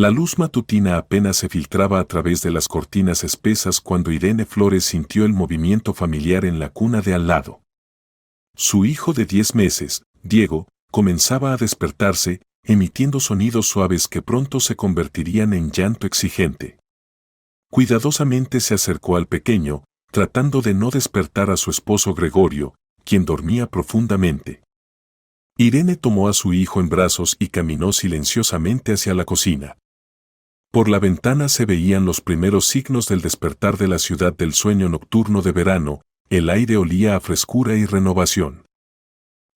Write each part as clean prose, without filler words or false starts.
La luz matutina apenas se filtraba a través de las cortinas espesas cuando Irene Flores sintió el movimiento familiar en la cuna de al lado. Su hijo de 10 meses, Diego, comenzaba a despertarse, emitiendo sonidos suaves que pronto se convertirían en llanto exigente. Cuidadosamente se acercó al pequeño, tratando de no despertar a su esposo Gregorio, quien dormía profundamente. Irene tomó a su hijo en brazos y caminó silenciosamente hacia la cocina. Por la ventana se veían los primeros signos del despertar de la ciudad del sueño nocturno de verano, el aire olía a frescura y renovación.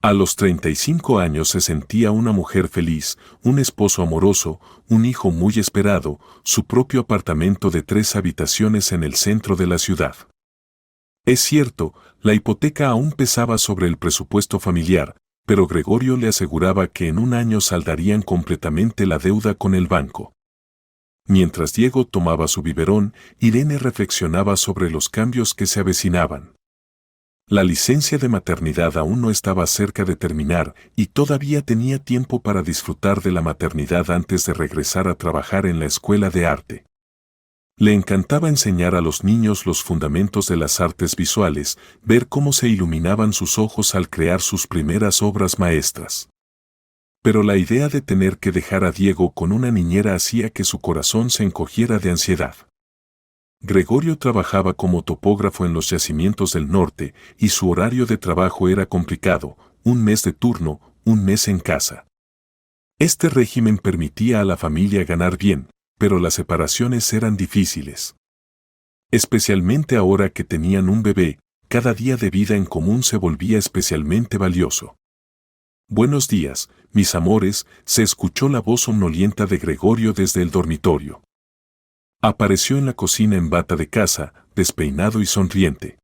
A los 35 años se sentía una mujer feliz, un esposo amoroso, un hijo muy esperado, su propio apartamento de 3 habitaciones en el centro de la ciudad. Es cierto, la hipoteca aún pesaba sobre el presupuesto familiar, pero Gregorio le aseguraba que en un año saldarían completamente la deuda con el banco. Mientras Diego tomaba su biberón, Irene reflexionaba sobre los cambios que se avecinaban. La licencia de maternidad aún no estaba cerca de terminar y todavía tenía tiempo para disfrutar de la maternidad antes de regresar a trabajar en la escuela de arte. Le encantaba enseñar a los niños los fundamentos de las artes visuales, ver cómo se iluminaban sus ojos al crear sus primeras obras maestras. Pero la idea de tener que dejar a Diego con una niñera hacía que su corazón se encogiera de ansiedad. Gregorio trabajaba como topógrafo en los yacimientos del norte y su horario de trabajo era complicado, un mes de turno, un mes en casa. Este régimen permitía a la familia ganar bien, pero las separaciones eran difíciles. Especialmente ahora que tenían un bebé, cada día de vida en común se volvía especialmente valioso. Buenos días, mis amores, se escuchó la voz somnolienta de Gregorio desde el dormitorio. Apareció en la cocina en bata de casa, despeinado y sonriente.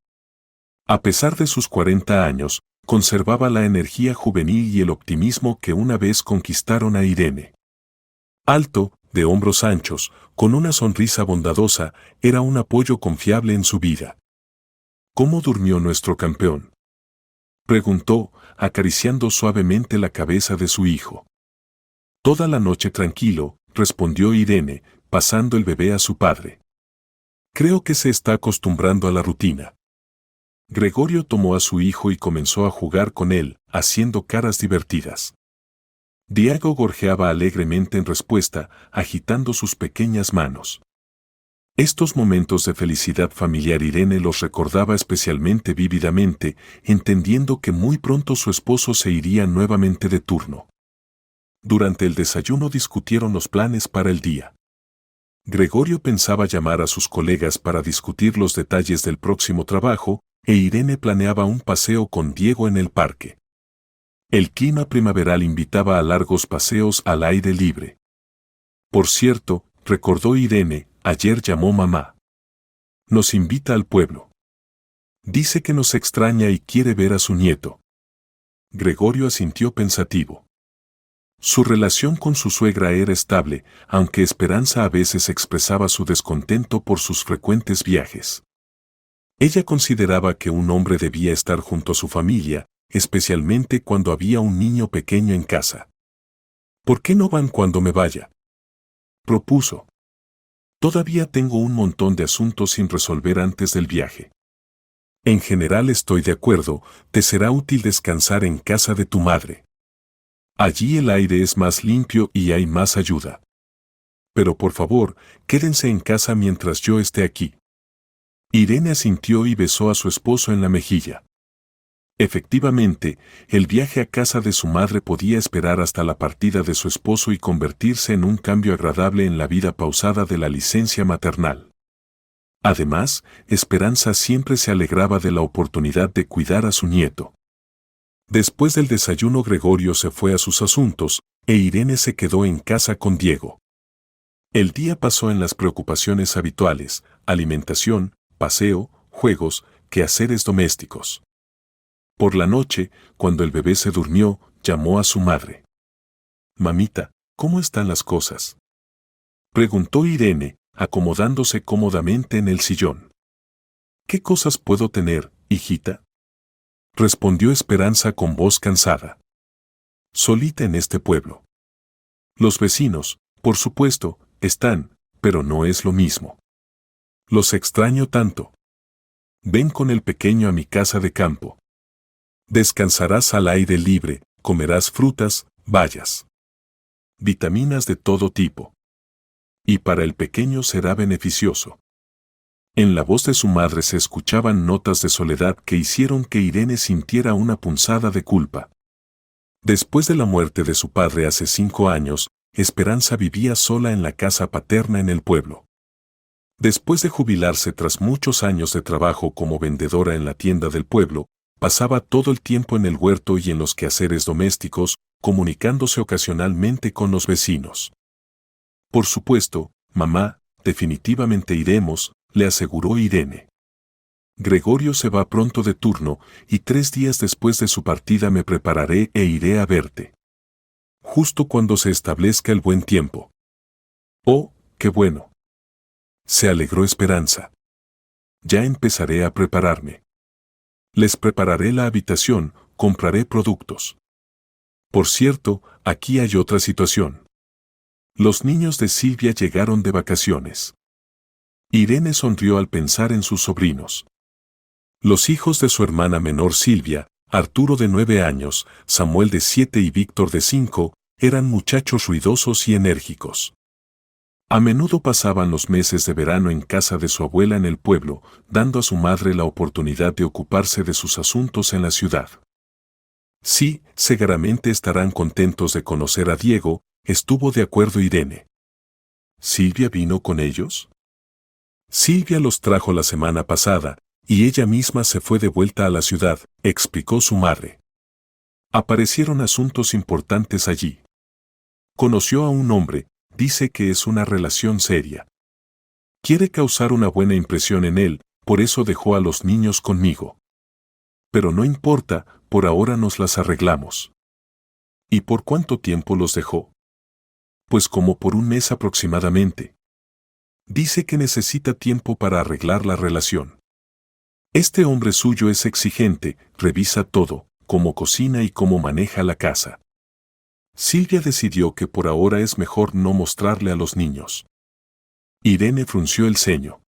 A pesar de sus 40 años, conservaba la energía juvenil y el optimismo que una vez conquistaron a Irene. Alto, de hombros anchos, con una sonrisa bondadosa, era un apoyo confiable en su vida. ¿Cómo durmió nuestro campeón?, preguntó, acariciando suavemente la cabeza de su hijo. Toda la noche tranquilo, respondió Irene, pasando el bebé a su padre. Creo que se está acostumbrando a la rutina. Gregorio tomó a su hijo y comenzó a jugar con él, haciendo caras divertidas. Diego gorjeaba alegremente en respuesta, agitando sus pequeñas manos. Estos momentos de felicidad familiar Irene los recordaba especialmente vívidamente, entendiendo que muy pronto su esposo se iría nuevamente de turno. Durante el desayuno discutieron los planes para el día. Gregorio pensaba llamar a sus colegas para discutir los detalles del próximo trabajo, e Irene planeaba un paseo con Diego en el parque. El clima primaveral invitaba a largos paseos al aire libre. Por cierto, recordó Irene, ayer llamó mamá. Nos invita al pueblo. Dice que nos extraña y quiere ver a su nieto. Gregorio asintió pensativo. Su relación con su suegra era estable, aunque Esperanza a veces expresaba su descontento por sus frecuentes viajes. Ella consideraba que un hombre debía estar junto a su familia, especialmente cuando había un niño pequeño en casa. ¿Por qué no van cuando me vaya?, propuso. Todavía tengo un montón de asuntos sin resolver antes del viaje. En general estoy de acuerdo, te será útil descansar en casa de tu madre. Allí el aire es más limpio y hay más ayuda. Pero por favor, quédense en casa mientras yo esté aquí. Irene asintió y besó a su esposo en la mejilla. Efectivamente, el viaje a casa de su madre podía esperar hasta la partida de su esposo y convertirse en un cambio agradable en la vida pausada de la licencia maternal. Además, Esperanza siempre se alegraba de la oportunidad de cuidar a su nieto. Después del desayuno Gregorio se fue a sus asuntos, e Irene se quedó en casa con Diego. El día pasó en las preocupaciones habituales: alimentación, paseo, juegos, quehaceres domésticos. Por la noche, cuando el bebé se durmió, llamó a su madre. «Mamita, ¿cómo están las cosas?», preguntó Irene, acomodándose cómodamente en el sillón. «¿Qué cosas puedo tener, hijita?», respondió Esperanza con voz cansada. «Solita en este pueblo. Los vecinos, por supuesto, Están, pero no es lo mismo. Los extraño tanto. Ven con el pequeño a mi casa de campo. Descansarás al aire libre, comerás frutas, bayas, vitaminas de todo tipo. Y para el pequeño será beneficioso. En la voz de su madre se escuchaban notas de soledad que hicieron que Irene sintiera una punzada de culpa. Después de la muerte de su padre hace 5 años, Esperanza vivía sola en la casa paterna en el pueblo. Después de jubilarse tras muchos años de trabajo como vendedora en la tienda del pueblo, pasaba todo el tiempo en el huerto y en los quehaceres domésticos, comunicándose ocasionalmente con los vecinos. Por supuesto, mamá, definitivamente iremos, le aseguró Irene. Gregorio se va pronto de turno, y 3 días después de su partida me prepararé e iré a verte. Justo cuando se establezca el buen tiempo. Oh, qué bueno. Se alegró Esperanza. Ya empezaré a prepararme. Les prepararé la habitación, compraré productos. Por cierto, aquí hay otra situación. Los niños de Silvia llegaron de vacaciones. Irene sonrió al pensar en sus sobrinos. Los hijos de su hermana menor Silvia, Arturo de 9 años, Samuel de 7 y Víctor de 5, eran muchachos ruidosos y enérgicos. A menudo pasaban los meses de verano en casa de su abuela en el pueblo, dando a su madre la oportunidad de ocuparse de sus asuntos en la ciudad. Sí, seguramente estarán contentos de conocer a Diego, estuvo de acuerdo Irene. ¿Silvia vino con ellos? Silvia los trajo la semana pasada, y ella misma se fue de vuelta a la ciudad, explicó su madre. Aparecieron asuntos importantes allí. Conoció a un hombre, dice que es una relación seria. Quiere causar una buena impresión en él, por eso dejó a los niños conmigo. Pero no importa, por ahora nos las arreglamos. ¿Y por cuánto tiempo los dejó? Pues como por 1 mes aproximadamente. Dice que necesita tiempo para arreglar la relación. Este hombre suyo es exigente, revisa todo, cómo cocina y cómo maneja la casa. Silvia decidió que por ahora es mejor no mostrarle a los niños. Irene frunció el ceño.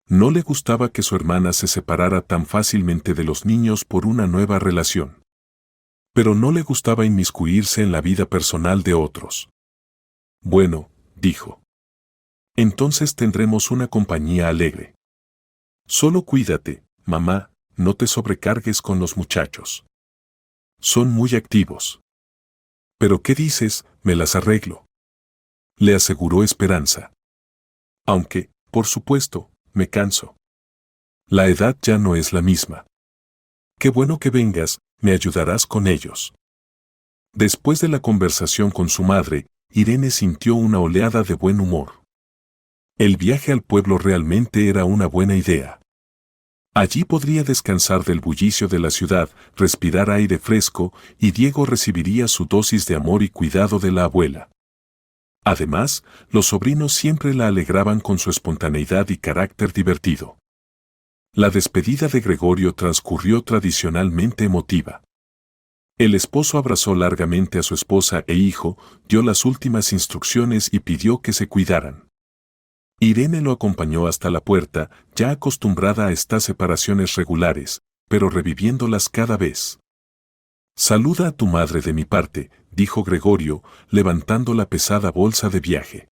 No le gustaba que su hermana se separara tan fácilmente de los niños por una nueva relación. Pero no le gustaba inmiscuirse en la vida personal de otros. Bueno, dijo. Entonces tendremos una compañía alegre. Solo cuídate, mamá, no te sobrecargues con los muchachos. Son muy activos. ¿Pero qué dices? Me las arreglo. Le aseguró Esperanza. Aunque, por supuesto, me canso. La edad ya no es la misma. Qué bueno que vengas, me ayudarás con ellos. Después de la conversación con su madre, Irene sintió una oleada de buen humor. El viaje al pueblo realmente era una buena idea. Allí podría descansar del bullicio de la ciudad, respirar aire fresco, y Diego recibiría su dosis de amor y cuidado de la abuela. Además, los sobrinos siempre la alegraban con su espontaneidad y carácter divertido. La despedida de Gregorio transcurrió tradicionalmente emotiva. El esposo abrazó largamente a su esposa e hijo, dio las últimas instrucciones y pidió que se cuidaran. Irene lo acompañó hasta la puerta, ya acostumbrada a estas separaciones regulares, pero reviviéndolas cada vez. Saluda a tu madre de mi parte, dijo Gregorio, levantando la pesada bolsa de viaje.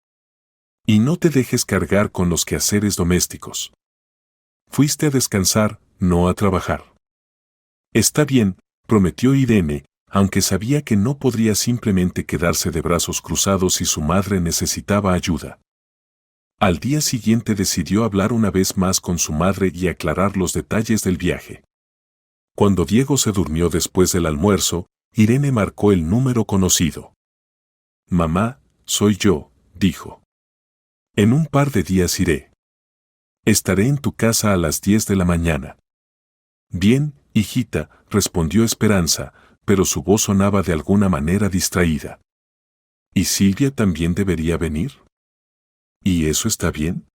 Y no te dejes cargar con los quehaceres domésticos. Fuiste a descansar, no a trabajar. Está bien, prometió Irene, aunque sabía que no podría simplemente quedarse de brazos cruzados si su madre necesitaba ayuda. Al día siguiente decidió hablar una vez más con su madre y aclarar los detalles del viaje. Cuando Diego se durmió después del almuerzo, Irene marcó el número conocido. Mamá, soy yo, dijo. En un par de días iré. Estaré en tu casa a las 10 de la mañana. Bien, hijita, respondió Esperanza, pero su voz sonaba de alguna manera distraída. ¿Y Silvia también debería venir? ¿Y eso está bien?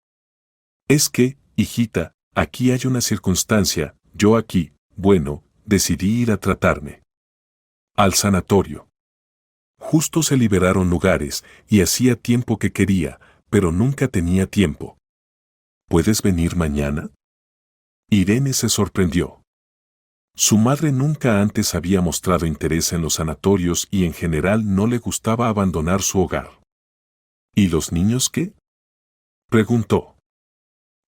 Es que, hijita, aquí hay una circunstancia, yo aquí, bueno, decidí ir a tratarme. Al sanatorio. Justo se liberaron lugares, y hacía tiempo que quería, pero nunca tenía tiempo. ¿Puedes venir mañana? Irene se sorprendió. Su madre nunca antes había mostrado interés en los sanatorios y en general no le gustaba abandonar su hogar. ¿Y los niños qué? Preguntó.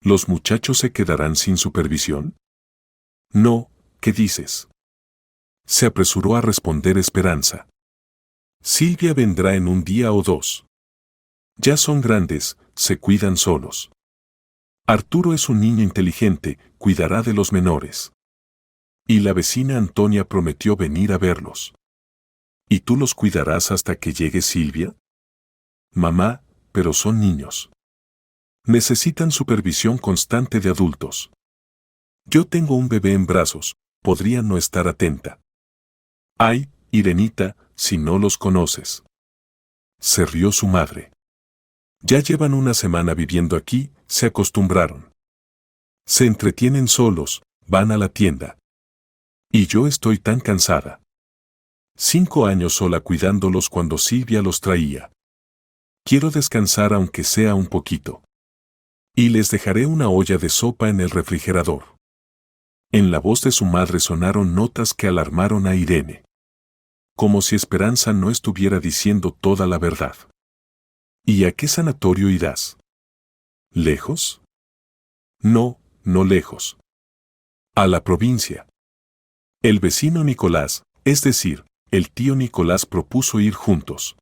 ¿Los muchachos se quedarán sin supervisión? No, ¿qué dices? Se apresuró a responder Esperanza. Silvia vendrá en un día o dos. Ya son grandes, se cuidan solos. Arturo es un niño inteligente, cuidará de los menores. Y la vecina Antonia prometió venir a verlos. ¿Y tú los cuidarás hasta que llegue Silvia? Mamá, pero son niños. Necesitan supervisión constante de adultos. Yo tengo un bebé en brazos, podría no estar atenta. Ay, Irenita, si no los conoces. Se rió su madre. Ya llevan una semana viviendo aquí, se acostumbraron. Se entretienen solos, van a la tienda. Y yo estoy tan cansada. 5 años sola cuidándolos cuando Silvia los traía. Quiero descansar aunque sea un poquito. Y les dejaré una olla de sopa en el refrigerador. En la voz de su madre sonaron notas que alarmaron a Irene. Como si Esperanza no estuviera diciendo toda la verdad. ¿Y a qué sanatorio irás? ¿Lejos? No, no lejos. A la provincia. El vecino Nicolás, es decir, el tío Nicolás propuso ir juntos.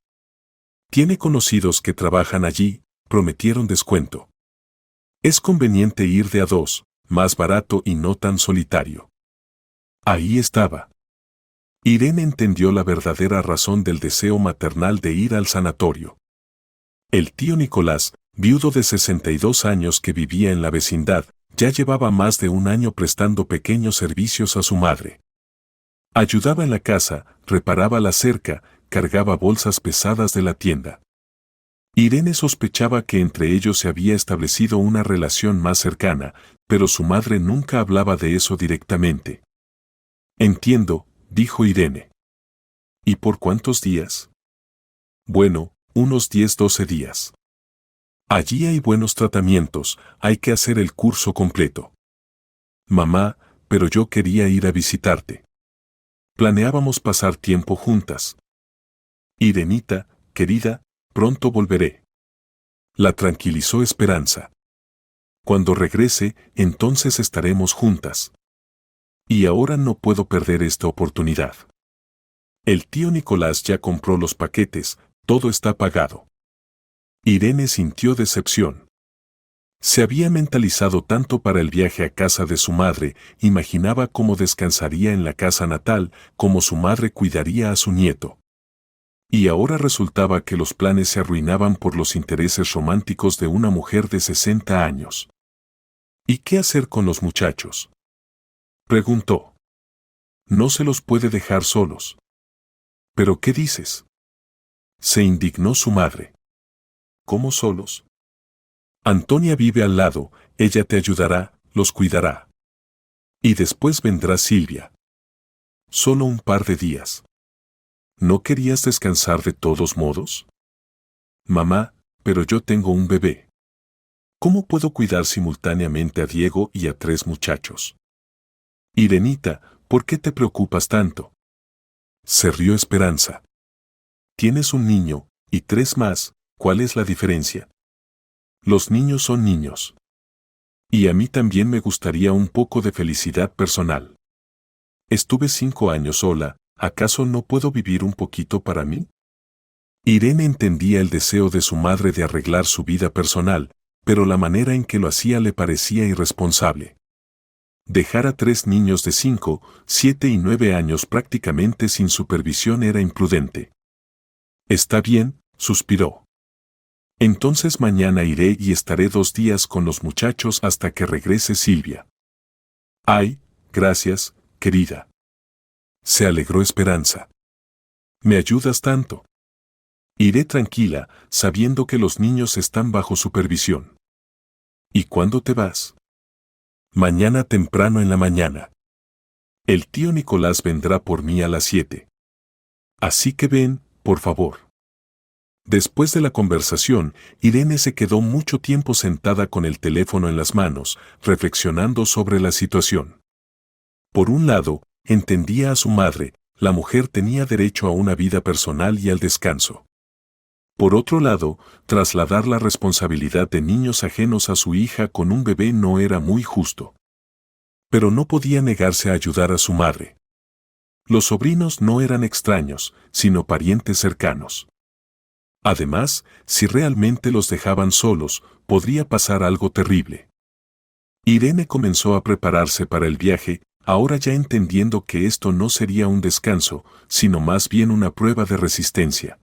Tiene conocidos que trabajan allí, prometieron descuento. Es conveniente ir de a dos, más barato y no tan solitario. Ahí estaba. Irene entendió la verdadera razón del deseo maternal de ir al sanatorio. El tío Nicolás, viudo de 62 años que vivía en la vecindad, ya llevaba más de un año prestando pequeños servicios a su madre. Ayudaba en la casa, reparaba la cerca, cargaba bolsas pesadas de la tienda. Irene sospechaba que entre ellos se había establecido una relación más cercana, pero su madre nunca hablaba de eso directamente. Entiendo, dijo Irene. ¿Y por cuántos días? Bueno, unos 10-12 días. Allí hay buenos tratamientos, hay que hacer el curso completo. Mamá, pero yo quería ir a visitarte. Planeábamos pasar tiempo juntas. Irenita, querida, pronto volveré. La tranquilizó Esperanza. Cuando regrese, entonces estaremos juntas. Y ahora no puedo perder esta oportunidad. El tío Nicolás ya compró los paquetes, todo está pagado. Irene sintió decepción. Se había mentalizado tanto para el viaje a casa de su madre, imaginaba cómo descansaría en la casa natal, cómo su madre cuidaría a su nieto. Y ahora resultaba que los planes se arruinaban por los intereses románticos de una mujer de 60 años. ¿Y qué hacer con los muchachos? Preguntó. No se los puede dejar solos. ¿Pero qué dices? Se indignó su madre. ¿Cómo solos? Antonia vive al lado, ella te ayudará, los cuidará. Y después vendrá Silvia. Solo un par de días. ¿No querías descansar de todos modos? Mamá, pero yo tengo un bebé. ¿Cómo puedo cuidar simultáneamente a Diego y a 3 muchachos? Irenita, ¿por qué te preocupas tanto? Se rió Esperanza. Tienes un niño, y 3 más, ¿cuál es la diferencia? Los niños son niños. Y a mí también me gustaría un poco de felicidad personal. Estuve 5 años sola, ¿acaso no puedo vivir un poquito para mí? Irene entendía el deseo de su madre de arreglar su vida personal, pero la manera en que lo hacía le parecía irresponsable. Dejar a 3 niños de 5, 7 y 9 años prácticamente sin supervisión era imprudente. Está bien, suspiró. Entonces mañana iré y estaré 2 días con los muchachos hasta que regrese Silvia. Ay, gracias, querida. Se alegró Esperanza. ¿Me ayudas tanto? Iré tranquila, sabiendo que los niños están bajo supervisión. ¿Y cuándo te vas? Mañana temprano en la mañana. El tío Nicolás vendrá por mí a las 7. Así que ven, por favor. Después de la conversación, Irene se quedó mucho tiempo sentada con el teléfono en las manos, reflexionando sobre la situación. Por un lado, entendía a su madre, la mujer tenía derecho a una vida personal y al descanso. Por otro lado, trasladar la responsabilidad de niños ajenos a su hija con un bebé no era muy justo. Pero no podía negarse a ayudar a su madre. Los sobrinos no eran extraños, sino parientes cercanos. Además, si realmente los dejaban solos, podría pasar algo terrible. Irene comenzó a prepararse para el viaje, ahora ya entendiendo que esto no sería un descanso, sino más bien una prueba de resistencia.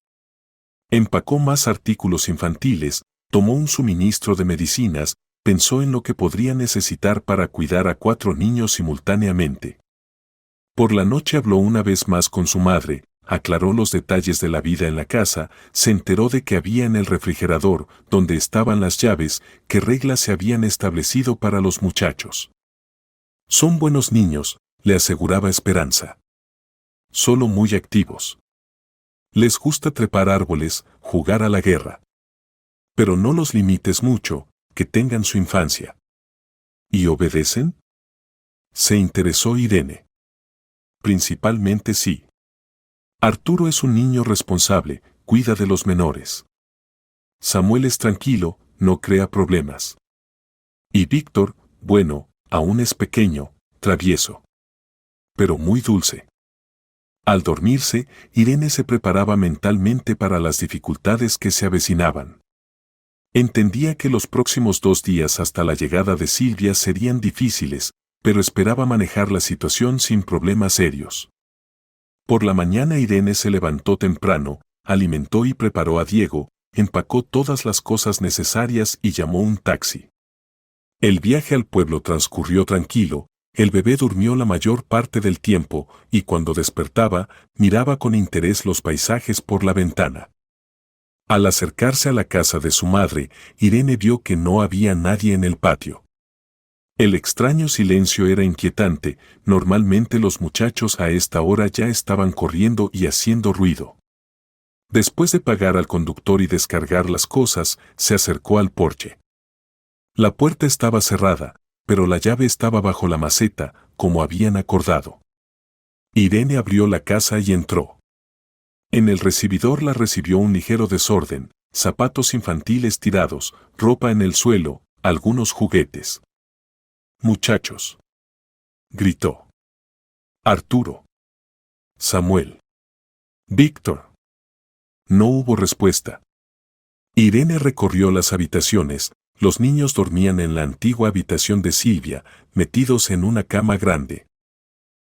Empacó más artículos infantiles, tomó un suministro de medicinas, pensó en lo que podría necesitar para cuidar a 4 niños simultáneamente. Por la noche habló una vez más con su madre, aclaró los detalles de la vida en la casa, se enteró de que había en el refrigerador, donde estaban las llaves, qué reglas se habían establecido para los muchachos. Son buenos niños, le aseguraba Esperanza. Solo muy activos. Les gusta trepar árboles, jugar a la guerra. Pero no los limites mucho, que tengan su infancia. ¿Y obedecen? Se interesó Irene. Principalmente sí. Arturo es un niño responsable, cuida de los menores. Samuel es tranquilo, no crea problemas. Y Víctor, bueno, aún es pequeño, travieso. Pero muy dulce. Al dormirse, Irene se preparaba mentalmente para las dificultades que se avecinaban. Entendía que los próximos 2 días hasta la llegada de Silvia serían difíciles, pero esperaba manejar la situación sin problemas serios. Por la mañana Irene se levantó temprano, alimentó y preparó a Diego, empacó todas las cosas necesarias y llamó un taxi. El viaje al pueblo transcurrió tranquilo, el bebé durmió la mayor parte del tiempo y cuando despertaba, miraba con interés los paisajes por la ventana. Al acercarse a la casa de su madre, Irene vio que no había nadie en el patio. El extraño silencio era inquietante, normalmente los muchachos a esta hora ya estaban corriendo y haciendo ruido. Después de pagar al conductor y descargar las cosas, se acercó al porche. La puerta estaba cerrada, pero la llave estaba bajo la maceta, como habían acordado. Irene abrió la casa y entró. En el recibidor la recibió un ligero desorden, zapatos infantiles tirados, ropa en el suelo, algunos juguetes. «Muchachos», gritó. «Arturo. Samuel. Víctor». No hubo respuesta. Irene recorrió las habitaciones, los niños dormían en la antigua habitación de Silvia, metidos en una cama grande.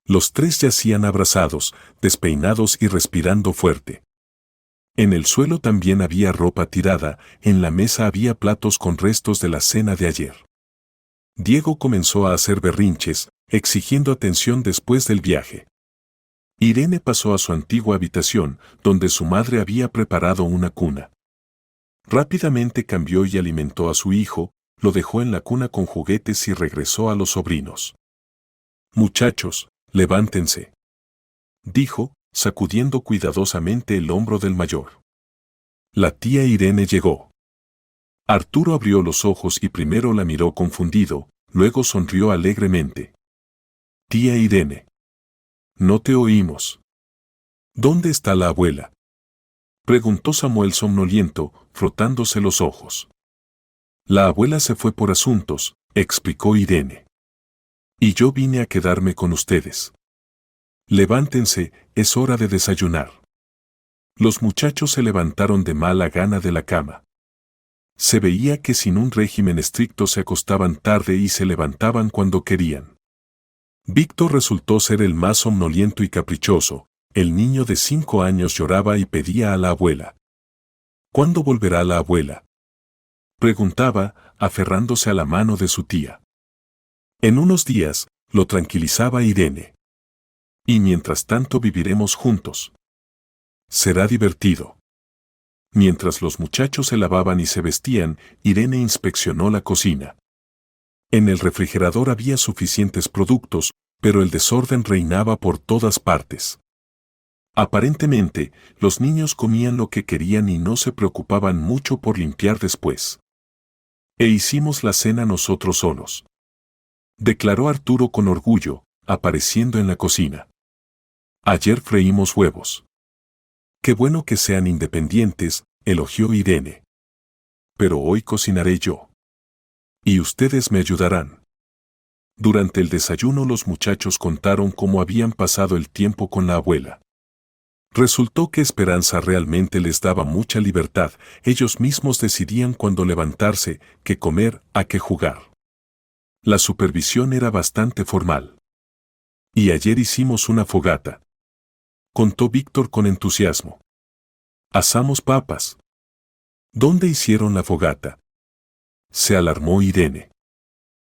Los 3 yacían abrazados, despeinados y respirando fuerte. En el suelo también había ropa tirada, en la mesa había platos con restos de la cena de ayer. Diego comenzó a hacer berrinches, exigiendo atención después del viaje. Irene pasó a su antigua habitación, donde su madre había preparado una cuna. Rápidamente cambió y alimentó a su hijo, lo dejó en la cuna con juguetes y regresó a los sobrinos. «Muchachos, levántense», dijo, sacudiendo cuidadosamente el hombro del mayor. La tía Irene llegó. Arturo abrió los ojos y primero la miró confundido, luego sonrió alegremente. «Tía Irene. No te oímos». «¿Dónde está la abuela?», preguntó Samuel somnoliento, frotándose los ojos. «La abuela se fue por asuntos», explicó Irene. «Y yo vine a quedarme con ustedes. Levántense, es hora de desayunar». Los muchachos se levantaron de mala gana de la cama. Se veía que sin un régimen estricto se acostaban tarde y se levantaban cuando querían. Víctor resultó ser el más somnoliento y caprichoso, el niño de 5 años lloraba y pedía a la abuela. «¿Cuándo volverá la abuela?», preguntaba, aferrándose a la mano de su tía. «En unos días», lo tranquilizaba Irene. «Y mientras tanto viviremos juntos. Será divertido». Mientras los muchachos se lavaban y se vestían, Irene inspeccionó la cocina. En el refrigerador había suficientes productos, pero el desorden reinaba por todas partes. Aparentemente, los niños comían lo que querían y no se preocupaban mucho por limpiar después. E hicimos la cena nosotros solos, declaró Arturo con orgullo, apareciendo en la cocina. Ayer freímos huevos. Qué bueno que sean independientes, elogió Irene. Pero hoy cocinaré yo. Y ustedes me ayudarán. Durante el desayuno los muchachos contaron cómo habían pasado el tiempo con la abuela. Resultó que Esperanza realmente les daba mucha libertad, ellos mismos decidían cuándo levantarse, qué comer, a qué jugar. La supervisión era bastante formal. Y ayer hicimos una fogata, contó Víctor con entusiasmo. Asamos papas. ¿Dónde hicieron la fogata? Se alarmó Irene.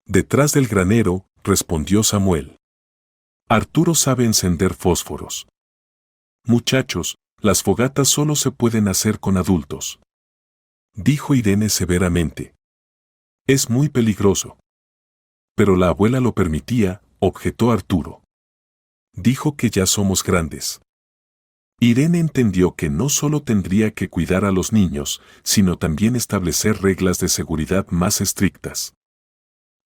Detrás del granero, respondió Samuel. Arturo sabe encender fósforos. Muchachos, las fogatas solo se pueden hacer con adultos, dijo Irene severamente. Es muy peligroso. Pero la abuela lo permitía, objetó Arturo. Dijo que ya somos grandes. Irene entendió que no solo tendría que cuidar a los niños, sino también establecer reglas de seguridad más estrictas.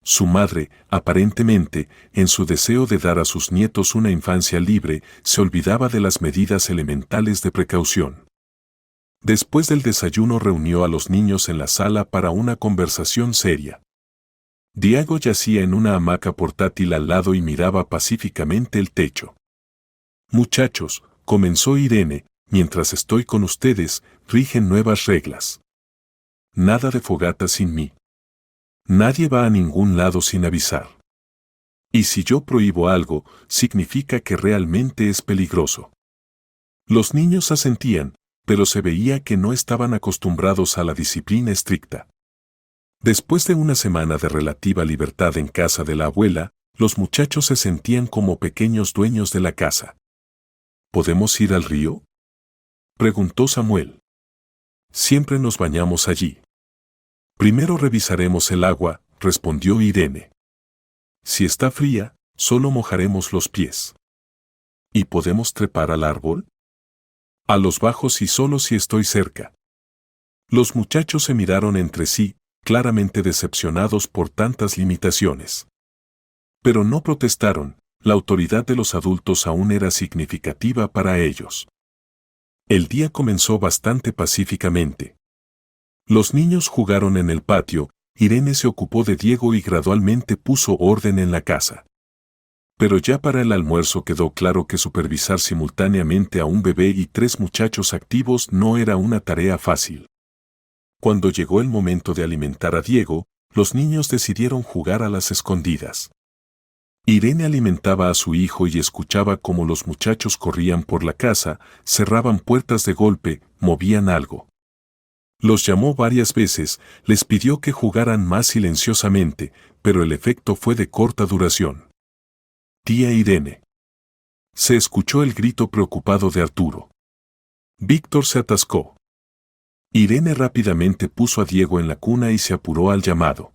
Su madre, aparentemente, en su deseo de dar a sus nietos una infancia libre, se olvidaba de las medidas elementales de precaución. Después del desayuno reunió a los niños en la sala para una conversación seria. Diego yacía en una hamaca portátil al lado y miraba pacíficamente el techo. Muchachos, comenzó Irene, mientras estoy con ustedes, rigen nuevas reglas. Nada de fogata sin mí. Nadie va a ningún lado sin avisar. Y si yo prohíbo algo, significa que realmente es peligroso. Los niños asentían, pero se veía que no estaban acostumbrados a la disciplina estricta. Después de una semana de relativa libertad en casa de la abuela, los muchachos se sentían como pequeños dueños de la casa. ¿Podemos ir al río?, preguntó Samuel. Siempre nos bañamos allí. Primero revisaremos el agua, respondió Irene. Si está fría, solo mojaremos los pies. ¿Y podemos trepar al árbol? A los bajos y solo si estoy cerca. Los muchachos se miraron entre sí, claramente decepcionados por tantas limitaciones. Pero no protestaron, la autoridad de los adultos aún era significativa para ellos. El día comenzó bastante pacíficamente. Los niños jugaron en el patio, Irene se ocupó de Diego y gradualmente puso orden en la casa. Pero ya para el almuerzo quedó claro que supervisar simultáneamente a un bebé y 3 muchachos activos no era una tarea fácil. Cuando llegó el momento de alimentar a Diego, los niños decidieron jugar a las escondidas. Irene alimentaba a su hijo y escuchaba cómo los muchachos corrían por la casa, cerraban puertas de golpe, movían algo. Los llamó varias veces, les pidió que jugaran más silenciosamente, pero el efecto fue de corta duración. Tía Irene. Se escuchó el grito preocupado de Arturo. Víctor se atascó. Irene rápidamente puso a Diego en la cuna y se apuró al llamado.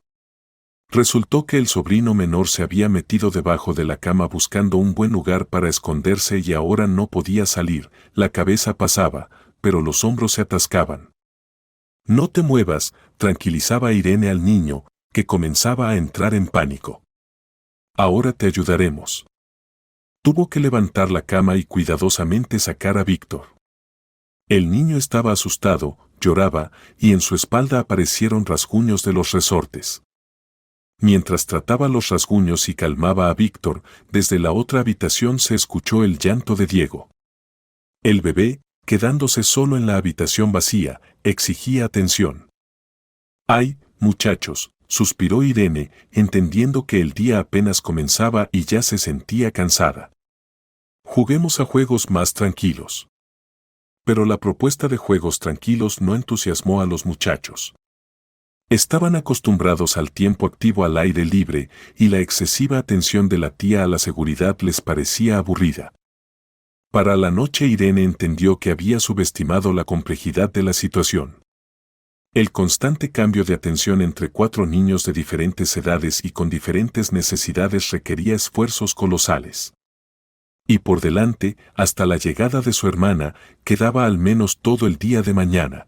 Resultó que el sobrino menor se había metido debajo de la cama buscando un buen lugar para esconderse y ahora no podía salir, la cabeza pasaba, pero los hombros se atascaban. No te muevas, tranquilizaba Irene al niño, que comenzaba a entrar en pánico. Ahora te ayudaremos. Tuvo que levantar la cama y cuidadosamente sacar a Víctor. El niño estaba asustado, lloraba, y en su espalda aparecieron rasguños de los resortes. Mientras trataba los rasguños y calmaba a Víctor, desde la otra habitación se escuchó el llanto de Diego. El bebé, quedándose solo en la habitación vacía, exigía atención. «Ay, muchachos», suspiró Irene, entendiendo que el día apenas comenzaba y ya se sentía cansada. «Juguemos a juegos más tranquilos». Pero la propuesta de juegos tranquilos no entusiasmó a los muchachos. Estaban acostumbrados al tiempo activo al aire libre y la excesiva atención de la tía a la seguridad les parecía aburrida. Para la noche Irene entendió que había subestimado la complejidad de la situación. El constante cambio de atención entre 4 niños de diferentes edades y con diferentes necesidades requería esfuerzos colosales. Y por delante, hasta la llegada de su hermana, quedaba al menos todo el día de mañana.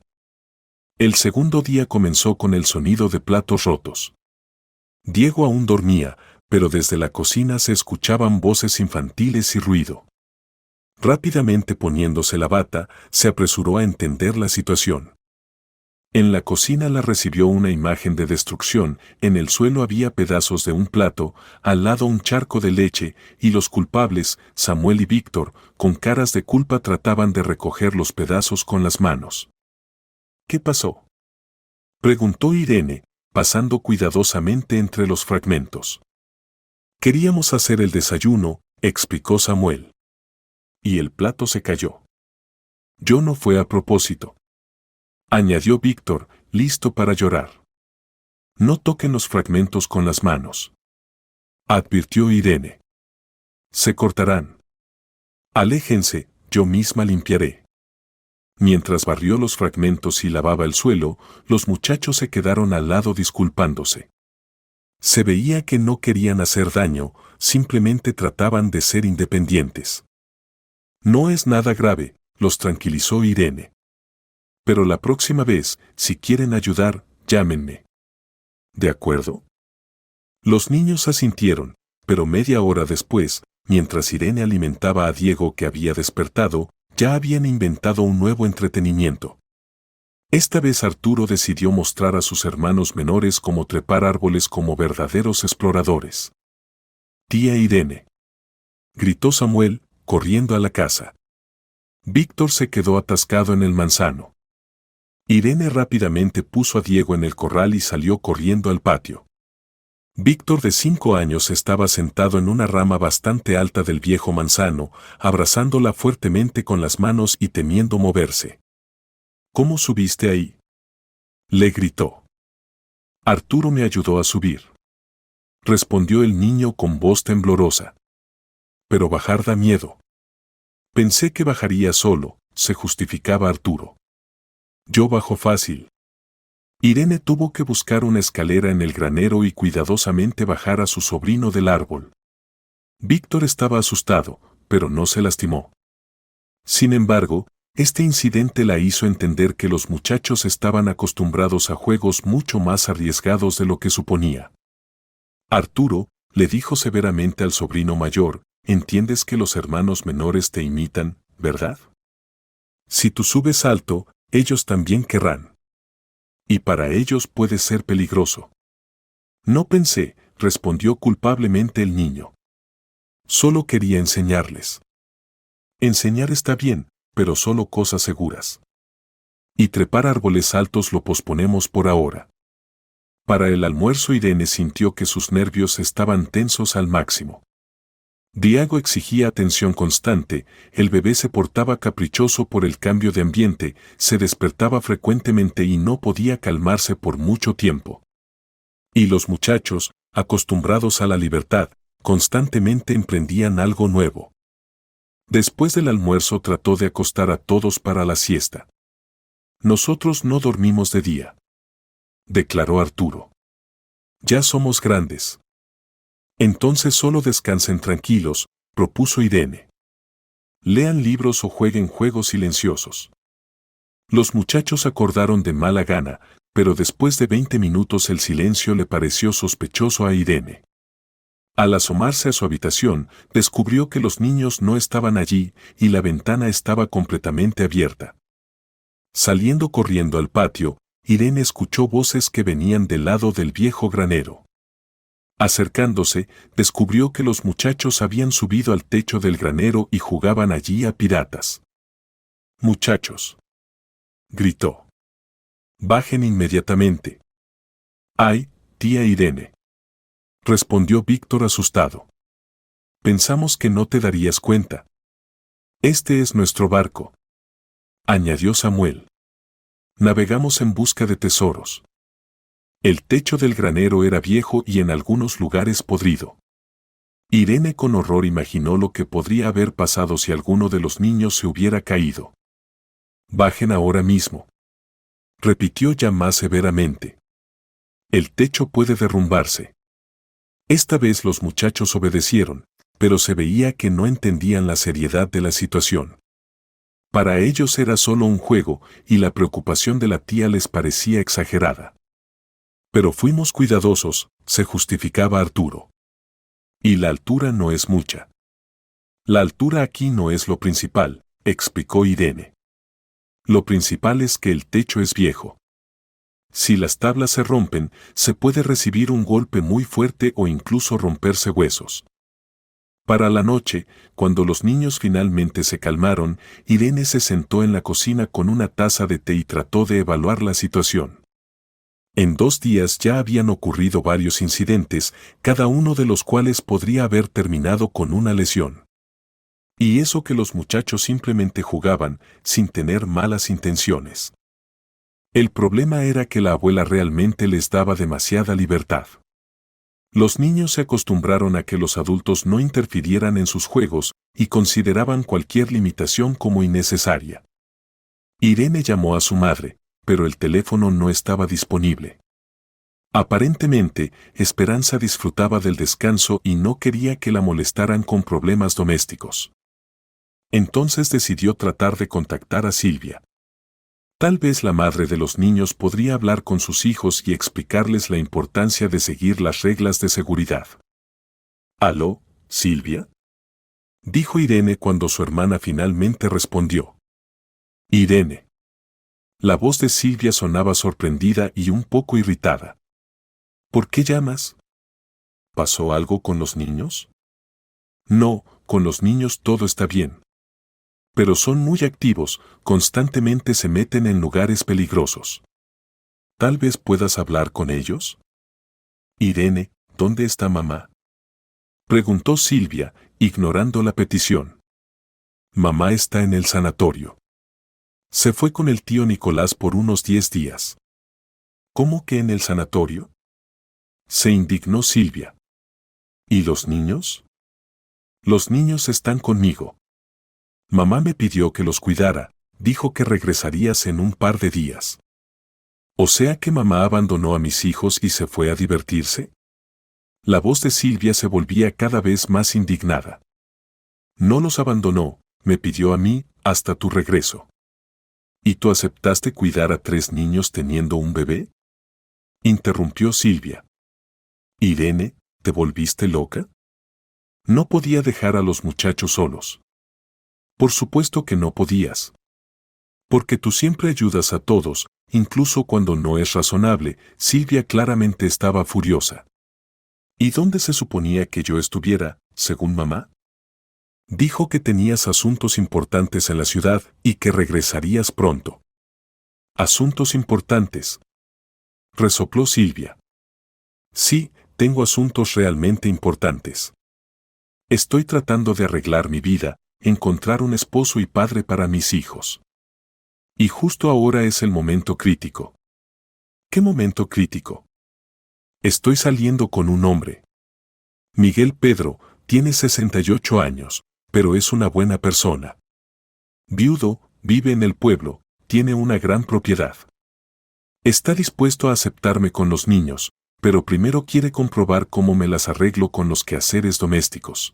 El segundo día comenzó con el sonido de platos rotos. Diego aún dormía, pero desde la cocina se escuchaban voces infantiles y ruido. Rápidamente poniéndose la bata, se apresuró a entender la situación. En la cocina la recibió una imagen de destrucción, en el suelo había pedazos de un plato, al lado un charco de leche, y los culpables, Samuel y Víctor, con caras de culpa trataban de recoger los pedazos con las manos. ¿Qué pasó?, preguntó Irene, pasando cuidadosamente entre los fragmentos. Queríamos hacer el desayuno, explicó Samuel. Y el plato se cayó. Yo no fue a propósito, añadió Víctor, listo para llorar. No toquen los fragmentos con las manos, advirtió Irene. Se cortarán. Aléjense, yo misma limpiaré. Mientras barrió los fragmentos y lavaba el suelo, los muchachos se quedaron al lado disculpándose. Se veía que no querían hacer daño, simplemente trataban de ser independientes. No es nada grave, los tranquilizó Irene. Pero la próxima vez, si quieren ayudar, llámenme. ¿De acuerdo? Los niños asintieron, pero media hora después, mientras Irene alimentaba a Diego que había despertado, ya habían inventado un nuevo entretenimiento. Esta vez Arturo decidió mostrar a sus hermanos menores cómo trepar árboles como verdaderos exploradores. Tía Irene, gritó Samuel, corriendo a la casa. Víctor se quedó atascado en el manzano. Irene rápidamente puso a Diego en el corral y salió corriendo al patio. Víctor, de 5 años, estaba sentado en una rama bastante alta del viejo manzano, abrazándola fuertemente con las manos y temiendo moverse. ¿Cómo subiste ahí?, le gritó. Arturo me ayudó a subir, respondió el niño con voz temblorosa. Pero bajar da miedo. Pensé que bajaría solo, se justificaba Arturo. Yo bajo fácil. Irene tuvo que buscar una escalera en el granero y cuidadosamente bajar a su sobrino del árbol. Víctor estaba asustado, pero no se lastimó. Sin embargo, este incidente la hizo entender que los muchachos estaban acostumbrados a juegos mucho más arriesgados de lo que suponía. Arturo, le dijo severamente al sobrino mayor, entiendes que los hermanos menores te imitan, ¿verdad? Si tú subes alto, ellos también querrán. Y para ellos puede ser peligroso. No pensé, respondió culpablemente el niño. Solo quería enseñarles. Enseñar está bien, pero solo cosas seguras. Y trepar árboles altos lo posponemos por ahora. Para el almuerzo Irene sintió que sus nervios estaban tensos al máximo. Diego exigía atención constante, el bebé se portaba caprichoso por el cambio de ambiente, se despertaba frecuentemente y no podía calmarse por mucho tiempo. Y los muchachos, acostumbrados a la libertad, constantemente emprendían algo nuevo. Después del almuerzo trató de acostar a todos para la siesta. Nosotros no dormimos de día, declaró Arturo. Ya somos grandes. Entonces solo descansen tranquilos, propuso Irene. Lean libros o jueguen juegos silenciosos. Los muchachos acordaron de mala gana, pero después de 20 minutos el silencio le pareció sospechoso a Irene. Al asomarse a su habitación, descubrió que los niños no estaban allí y la ventana estaba completamente abierta. Saliendo corriendo al patio, Irene escuchó voces que venían del lado del viejo granero. Acercándose, descubrió que los muchachos habían subido al techo del granero y jugaban allí a piratas. «Muchachos», gritó. «Bajen inmediatamente». «Ay, tía Irene», respondió Víctor asustado. «Pensamos que no te darías cuenta. Este es nuestro barco», añadió Samuel. «Navegamos en busca de tesoros». El techo del granero era viejo y en algunos lugares podrido. Irene con horror imaginó lo que podría haber pasado si alguno de los niños se hubiera caído. «Bajen ahora mismo», repitió ya más severamente. «El techo puede derrumbarse». Esta vez los muchachos obedecieron, pero se veía que no entendían la seriedad de la situación. Para ellos era solo un juego y la preocupación de la tía les parecía exagerada. Pero fuimos cuidadosos, se justificaba Arturo. Y la altura no es mucha. La altura aquí no es lo principal, explicó Irene. Lo principal es que el techo es viejo. Si las tablas se rompen, se puede recibir un golpe muy fuerte o incluso romperse huesos. Para la noche, cuando los niños finalmente se calmaron, Irene se sentó en la cocina con una taza de té y trató de evaluar la situación. En 2 días ya habían ocurrido varios incidentes, cada uno de los cuales podría haber terminado con una lesión. Y eso que los muchachos simplemente jugaban, sin tener malas intenciones. El problema era que la abuela realmente les daba demasiada libertad. Los niños se acostumbraron a que los adultos no interfirieran en sus juegos y consideraban cualquier limitación como innecesaria. Irene llamó a su madre, pero el teléfono no estaba disponible. Aparentemente, Esperanza disfrutaba del descanso y no quería que la molestaran con problemas domésticos. Entonces decidió tratar de contactar a Silvia. Tal vez la madre de los niños podría hablar con sus hijos y explicarles la importancia de seguir las reglas de seguridad. «¿Aló, Silvia?», dijo Irene cuando su hermana finalmente respondió. «Irene». La voz de Silvia sonaba sorprendida y un poco irritada. «¿Por qué llamas? ¿Pasó algo con los niños?». «No, con los niños todo está bien. Pero son muy activos, constantemente se meten en lugares peligrosos. ¿Tal vez puedas hablar con ellos?». «Irene, ¿dónde está mamá?», preguntó Silvia, ignorando la petición. «Mamá está en el sanatorio. Se fue con el tío Nicolás por unos 10 días». «¿Cómo que en el sanatorio?», se indignó Silvia. «¿Y los niños?». «Los niños están conmigo. Mamá me pidió que los cuidara, dijo que regresarías en un par de días». «¿O sea que mamá abandonó a mis hijos y se fue a divertirse?». La voz de Silvia se volvía cada vez más indignada. «No los abandonó, me pidió a mí, hasta tu regreso». «¿Y tú aceptaste cuidar a 3 niños teniendo un bebé?», interrumpió Silvia. «Irene, ¿te volviste loca?». No podía dejar a los muchachos solos. «Por supuesto que no podías. Porque tú siempre ayudas a todos, incluso cuando no es razonable». Silvia claramente estaba furiosa. «¿Y dónde se suponía que yo estuviera, según mamá?». «Dijo que tenías asuntos importantes en la ciudad y que regresarías pronto». «¿Asuntos importantes?», resopló Silvia. «Sí, tengo asuntos realmente importantes. Estoy tratando de arreglar mi vida, encontrar un esposo y padre para mis hijos. Y justo ahora es el momento crítico». «¿Qué momento crítico?». «Estoy saliendo con un hombre. Miguel Pedro, tiene 68 años, pero es una buena persona. Viudo, vive en el pueblo, tiene una gran propiedad. Está dispuesto a aceptarme con los niños, pero primero quiere comprobar cómo me las arreglo con los quehaceres domésticos».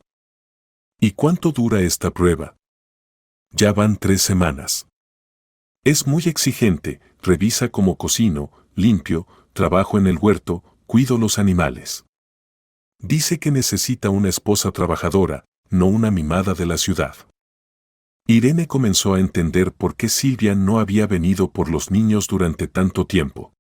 «¿Y cuánto dura esta prueba?». «Ya van 3 semanas. Es muy exigente, revisa cómo cocino, limpio, trabajo en el huerto, cuido los animales. Dice que necesita una esposa trabajadora, no una mimada de la ciudad». Irene comenzó a entender por qué Silvia no había venido por los niños durante tanto tiempo.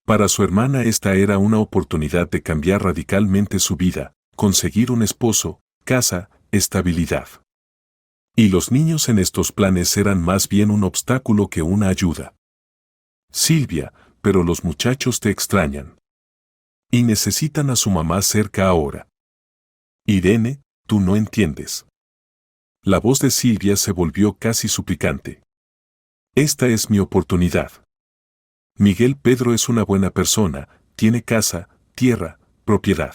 Para su hermana esta era una oportunidad de cambiar radicalmente su vida, conseguir un esposo, casa, estabilidad. Y los niños en estos planes eran más bien un obstáculo que una ayuda. «Silvia, pero los muchachos te extrañan. Y necesitan a su mamá cerca ahora». «Irene, tú no entiendes». La voz de Silvia se volvió casi suplicante. «Esta es mi oportunidad. Miguel Pedro es una buena persona, tiene casa, tierra, propiedad.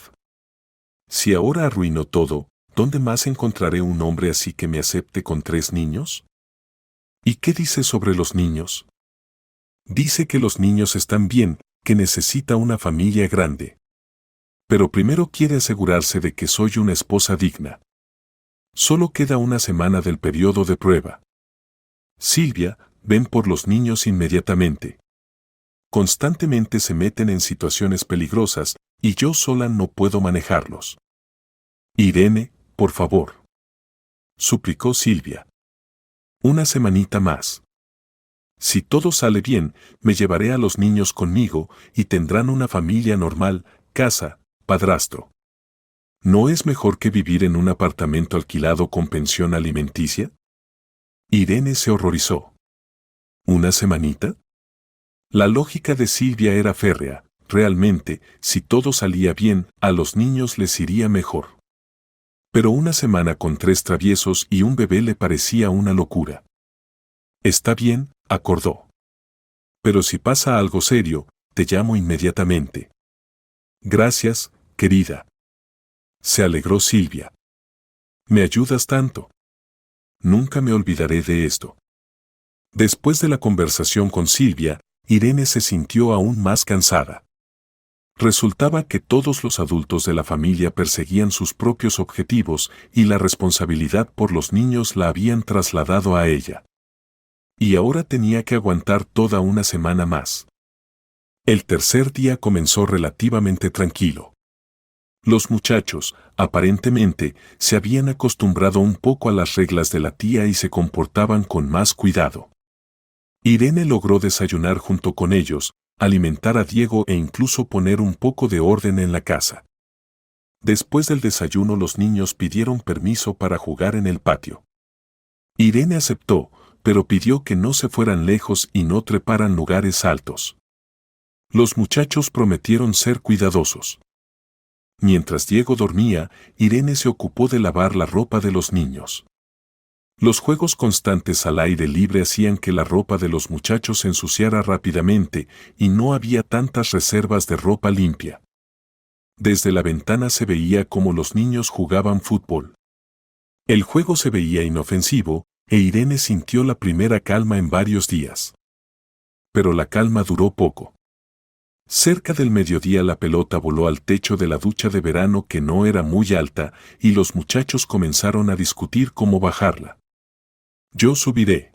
Si ahora arruino todo, ¿dónde más encontraré un hombre así que me acepte con 3 niños? ¿Y qué dice sobre los niños?». «Dice que los niños están bien, que necesita una familia grande». Pero primero quiere asegurarse de que soy una esposa digna. Solo queda una semana del periodo de prueba. Silvia, ven por los niños inmediatamente. Constantemente se meten en situaciones peligrosas y yo sola no puedo manejarlos. Irene, por favor. Suplicó Silvia. Una semanita más. Si todo sale bien, me llevaré a los niños conmigo y tendrán una familia normal, casa, padrastro. ¿No es mejor que vivir en un apartamento alquilado con pensión alimenticia? Irene se horrorizó. ¿Una semanita? La lógica de Silvia era férrea. Realmente, si todo salía bien, a los niños les iría mejor. Pero una semana con 3 traviesos y un bebé le parecía una locura. Está bien, acordó. Pero si pasa algo serio, te llamo inmediatamente. Gracias, querida. Se alegró Silvia. Me ayudas tanto. Nunca me olvidaré de esto. Después de la conversación con Silvia, Irene se sintió aún más cansada. Resultaba que todos los adultos de la familia perseguían sus propios objetivos y la responsabilidad por los niños la habían trasladado a ella. Y ahora tenía que aguantar toda una semana más. El tercer día comenzó relativamente tranquilo. Los muchachos, aparentemente, se habían acostumbrado un poco a las reglas de la tía y se comportaban con más cuidado. Irene logró desayunar junto con ellos, alimentar a Diego e incluso poner un poco de orden en la casa. Después del desayuno los niños pidieron permiso para jugar en el patio. Irene aceptó, pero pidió que no se fueran lejos y no treparan lugares altos. Los muchachos prometieron ser cuidadosos. Mientras Diego dormía, Irene se ocupó de lavar la ropa de los niños. Los juegos constantes al aire libre hacían que la ropa de los muchachos se ensuciara rápidamente y no había tantas reservas de ropa limpia. Desde la ventana se veía cómo los niños jugaban fútbol. El juego se veía inofensivo, e Irene sintió la primera calma en varios días. Pero la calma duró poco. Cerca del mediodía la pelota voló al techo de la ducha de verano que no era muy alta y los muchachos comenzaron a discutir cómo bajarla. Yo subiré,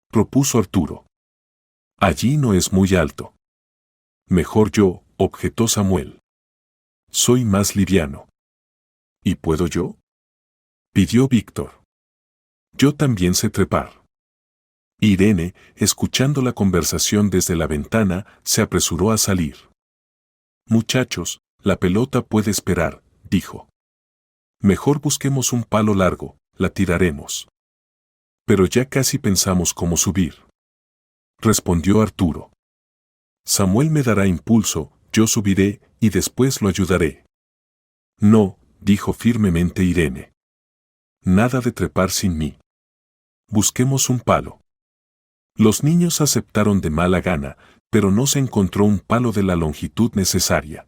propuso Arturo. Allí no es muy alto. Mejor yo, objetó Samuel. Soy más liviano. ¿Y puedo yo? Pidió Víctor. Yo también sé trepar. Irene, escuchando la conversación desde la ventana, se apresuró a salir. Muchachos, la pelota puede esperar, dijo. Mejor busquemos un palo largo, la tiraremos. Pero ya casi pensamos cómo subir. Respondió Arturo. Samuel me dará impulso, yo subiré, y después lo ayudaré. No, dijo firmemente Irene. Nada de trepar sin mí. Busquemos un palo. Los niños aceptaron de mala gana, pero no se encontró un palo de la longitud necesaria.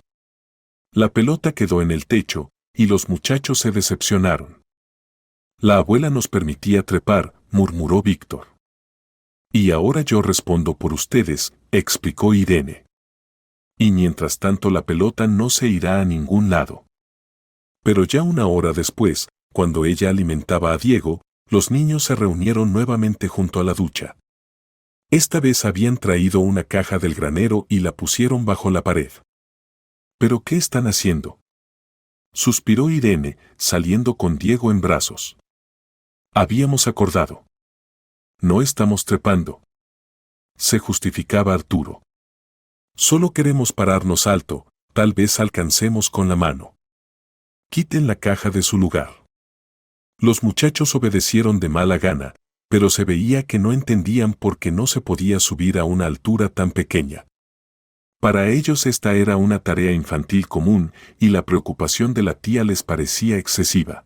La pelota quedó en el techo, y los muchachos se decepcionaron. La abuela nos permitía trepar, murmuró Víctor. Y ahora yo respondo por ustedes, explicó Irene. Y mientras tanto la pelota no se irá a ningún lado. Pero ya una hora después, cuando ella alimentaba a Diego, los niños se reunieron nuevamente junto a la ducha. Esta vez habían traído una caja del granero y la pusieron bajo la pared. ¿Pero qué están haciendo?, suspiró Irene, saliendo con Diego en brazos. Habíamos acordado. No estamos trepando, se justificaba Arturo. Solo queremos pararnos alto, tal vez alcancemos con la mano. Quiten la caja de su lugar. Los muchachos obedecieron de mala gana, pero se veía que no entendían por qué no se podía subir a una altura tan pequeña. Para ellos esta era una tarea infantil común y la preocupación de la tía les parecía excesiva.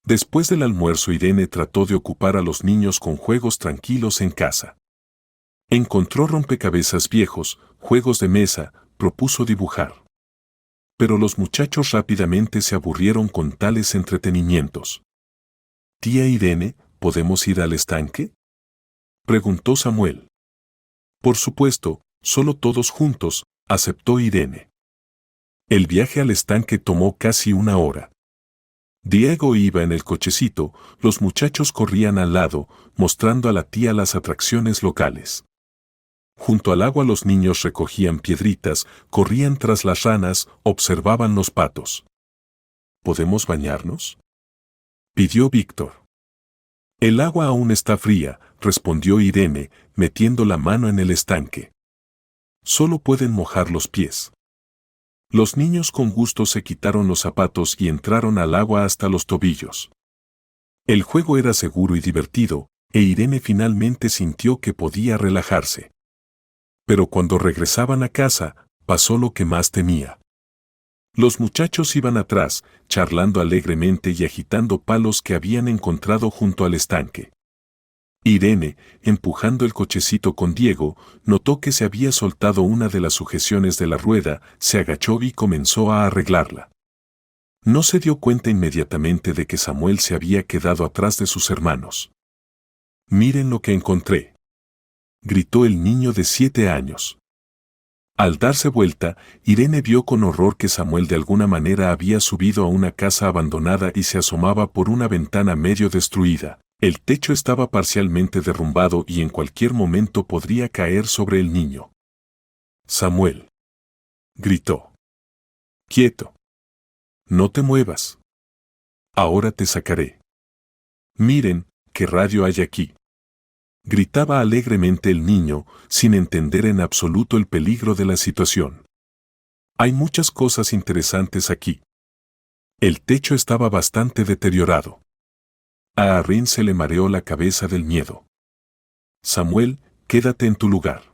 Después del almuerzo Irene trató de ocupar a los niños con juegos tranquilos en casa. Encontró rompecabezas viejos, juegos de mesa, propuso dibujar. Pero los muchachos rápidamente se aburrieron con tales entretenimientos. Tía Irene, ¿podemos ir al estanque?, preguntó Samuel. Por supuesto, solo todos juntos, aceptó Irene. El viaje al estanque tomó casi una hora. Diego iba en el cochecito, los muchachos corrían al lado, mostrando a la tía las atracciones locales. Junto al agua los niños recogían piedritas, corrían tras las ranas, observaban los patos. ¿Podemos bañarnos?, pidió Víctor. El agua aún está fría, respondió Irene, metiendo la mano en el estanque. Solo pueden mojar los pies. Los niños con gusto se quitaron los zapatos y entraron al agua hasta los tobillos. El juego era seguro y divertido, e Irene finalmente sintió que podía relajarse. Pero cuando regresaban a casa, pasó lo que más temía. Los muchachos iban atrás, charlando alegremente y agitando palos que habían encontrado junto al estanque. Irene, empujando el cochecito con Diego, notó que se había soltado una de las sujeciones de la rueda, se agachó y comenzó a arreglarla. No se dio cuenta inmediatamente de que Samuel se había quedado atrás de sus hermanos. «Miren lo que encontré», gritó el niño de 7 años. Al darse vuelta, Irene vio con horror que Samuel de alguna manera había subido a una casa abandonada y se asomaba por una ventana medio destruida. El techo estaba parcialmente derrumbado y en cualquier momento podría caer sobre el niño. «Samuel», gritó. «Quieto. No te muevas. Ahora te sacaré. Miren, qué radio hay aquí», gritaba alegremente el niño, sin entender en absoluto el peligro de la situación. «Hay muchas cosas interesantes aquí». El techo estaba bastante deteriorado. A Arrin se le mareó la cabeza del miedo. «Samuel, quédate en tu lugar»,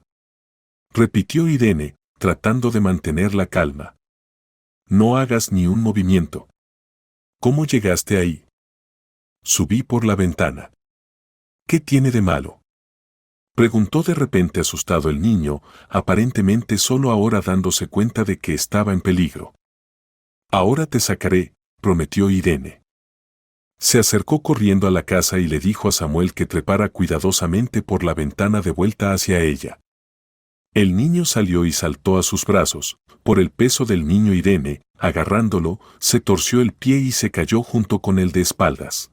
repitió Irene, tratando de mantener la calma. «No hagas ni un movimiento». «¿Cómo llegaste ahí?» «Subí por la ventana». «¿Qué tiene de malo?», preguntó de repente asustado el niño, aparentemente solo ahora dándose cuenta de que estaba en peligro. «Ahora te sacaré», prometió Irene. Se acercó corriendo a la casa y le dijo a Samuel que trepara cuidadosamente por la ventana de vuelta hacia ella. El niño salió y saltó a sus brazos. Por el peso del niño Irene, agarrándolo, se torció el pie y se cayó junto con él de espaldas.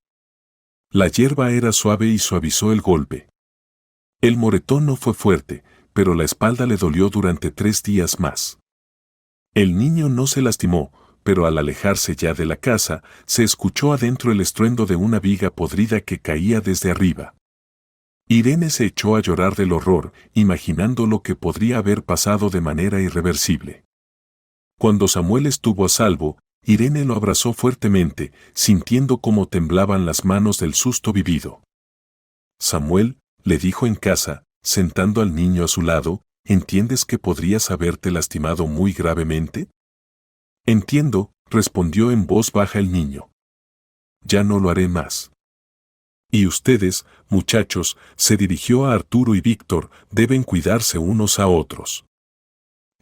La hierba era suave y suavizó el golpe. El moretón no fue fuerte, pero la espalda le dolió durante 3 días más. El niño no se lastimó, pero al alejarse ya de la casa, se escuchó adentro el estruendo de una viga podrida que caía desde arriba. Irene se echó a llorar del horror, imaginando lo que podría haber pasado de manera irreversible. Cuando Samuel estuvo a salvo, Irene lo abrazó fuertemente, sintiendo cómo temblaban las manos del susto vivido. «Samuel», le dijo en casa, sentando al niño a su lado, «¿entiendes que podrías haberte lastimado muy gravemente?». «Entiendo», respondió en voz baja el niño. «Ya no lo haré más». «Y ustedes, muchachos», se dirigió a Arturo y Víctor, «deben cuidarse unos a otros.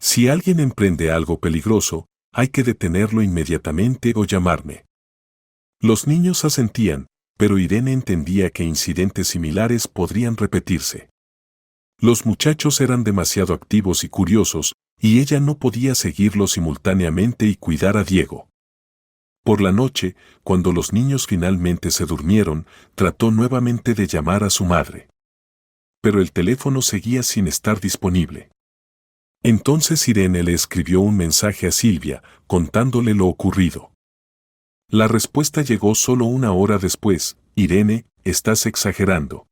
Si alguien emprende algo peligroso, hay que detenerlo inmediatamente o llamarme». Los niños asentían, pero Irene entendía que incidentes similares podrían repetirse. Los muchachos eran demasiado activos y curiosos, y ella no podía seguirlos simultáneamente y cuidar a Diego. Por la noche, cuando los niños finalmente se durmieron, trató nuevamente de llamar a su madre. Pero el teléfono seguía sin estar disponible. Entonces Irene le escribió un mensaje a Silvia, contándole lo ocurrido. La respuesta llegó solo 1 hora después: «Irene, estás exagerando.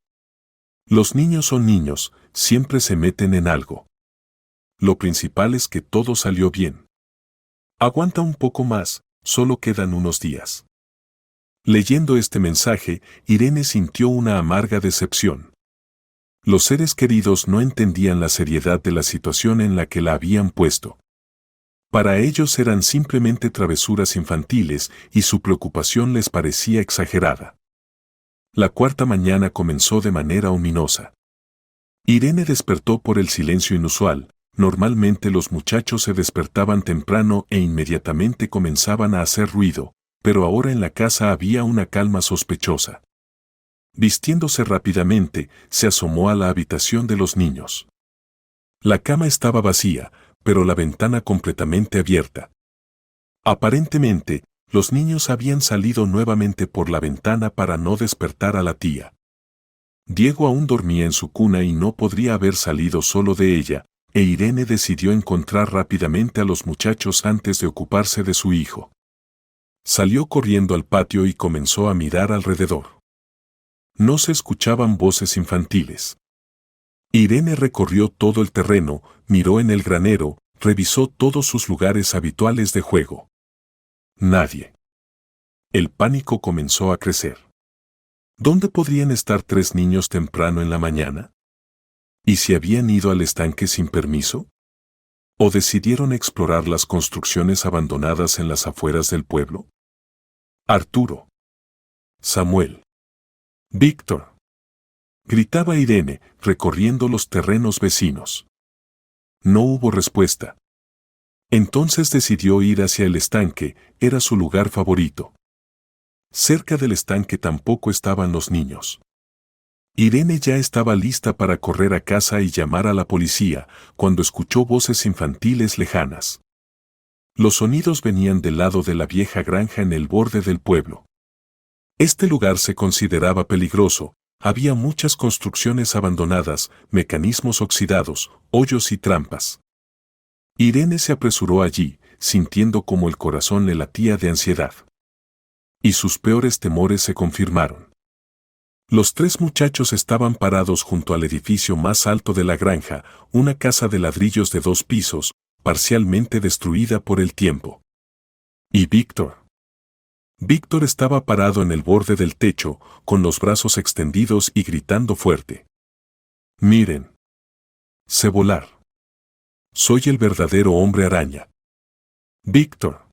Los niños son niños, siempre se meten en algo. Lo principal es que todo salió bien. Aguanta un poco más, solo quedan unos días». Leyendo este mensaje, Irene sintió una amarga decepción. Los seres queridos no entendían la seriedad de la situación en la que la habían puesto. Para ellos eran simplemente travesuras infantiles y su preocupación les parecía exagerada. La 4ª mañana comenzó de manera ominosa. Irene despertó por el silencio inusual. Normalmente los muchachos se despertaban temprano e inmediatamente comenzaban a hacer ruido, pero ahora en la casa había una calma sospechosa. Vistiéndose rápidamente, se asomó a la habitación de los niños. La cama estaba vacía, pero la ventana completamente abierta. Aparentemente, los niños habían salido nuevamente por la ventana para no despertar a la tía. Diego aún dormía en su cuna y no podría haber salido solo de ella, e Irene decidió encontrar rápidamente a los muchachos antes de ocuparse de su hijo. Salió corriendo al patio y comenzó a mirar alrededor. No se escuchaban voces infantiles. Irene recorrió todo el terreno, miró en el granero, revisó todos sus lugares habituales de juego. Nadie. El pánico comenzó a crecer. ¿Dónde podrían estar 3 niños temprano en la mañana? ¿Y si habían ido al estanque sin permiso? ¿O decidieron explorar las construcciones abandonadas en las afueras del pueblo? Arturo. Samuel. Víctor. Gritaba Irene, recorriendo los terrenos vecinos. No hubo respuesta. Entonces decidió ir hacia el estanque, era su lugar favorito. Cerca del estanque tampoco estaban los niños. Irene ya estaba lista para correr a casa y llamar a la policía, cuando escuchó voces infantiles lejanas. Los sonidos venían del lado de la vieja granja en el borde del pueblo. Este lugar se consideraba peligroso, había muchas construcciones abandonadas, mecanismos oxidados, hoyos y trampas. Irene se apresuró allí, sintiendo como el corazón le latía de ansiedad. Y sus peores temores se confirmaron. Los 3 muchachos estaban parados junto al edificio más alto de la granja, una casa de ladrillos de 2 pisos, parcialmente destruida por el tiempo. ¿Y Víctor? Víctor estaba parado en el borde del techo, con los brazos extendidos y gritando fuerte. Miren. Sé volar. Soy el verdadero hombre araña. Víctor.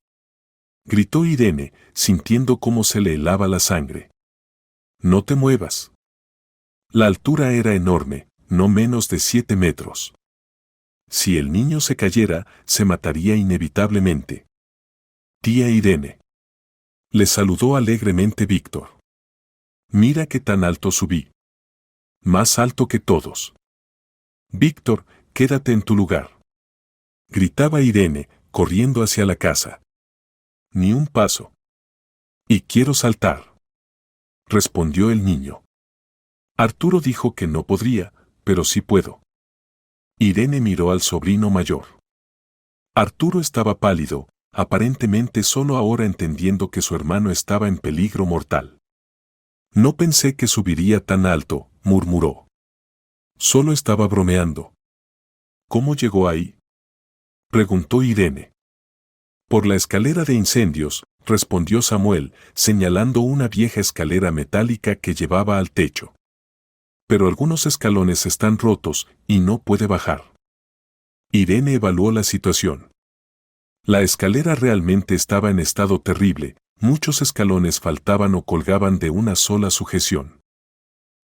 Gritó Irene, sintiendo cómo se le helaba la sangre. No te muevas. La altura era enorme, no menos de 7 metros. Si el niño se cayera, se mataría inevitablemente. Tía Irene. Le saludó alegremente Víctor. Mira qué tan alto subí. Más alto que todos. Víctor, quédate en tu lugar. Gritaba Irene, corriendo hacia la casa. Ni un paso. Y quiero saltar. Respondió el niño. Arturo dijo que no podría, pero sí puedo. Irene miró al sobrino mayor. Arturo estaba pálido, aparentemente solo ahora entendiendo que su hermano estaba en peligro mortal. No pensé que subiría tan alto, murmuró. Solo estaba bromeando. ¿Cómo llegó ahí? Preguntó Irene. Por la escalera de incendios, respondió Samuel, señalando una vieja escalera metálica que llevaba al techo. Pero algunos escalones están rotos y no puede bajar. Irene evaluó la situación. La escalera realmente estaba en estado terrible, muchos escalones faltaban o colgaban de una sola sujeción.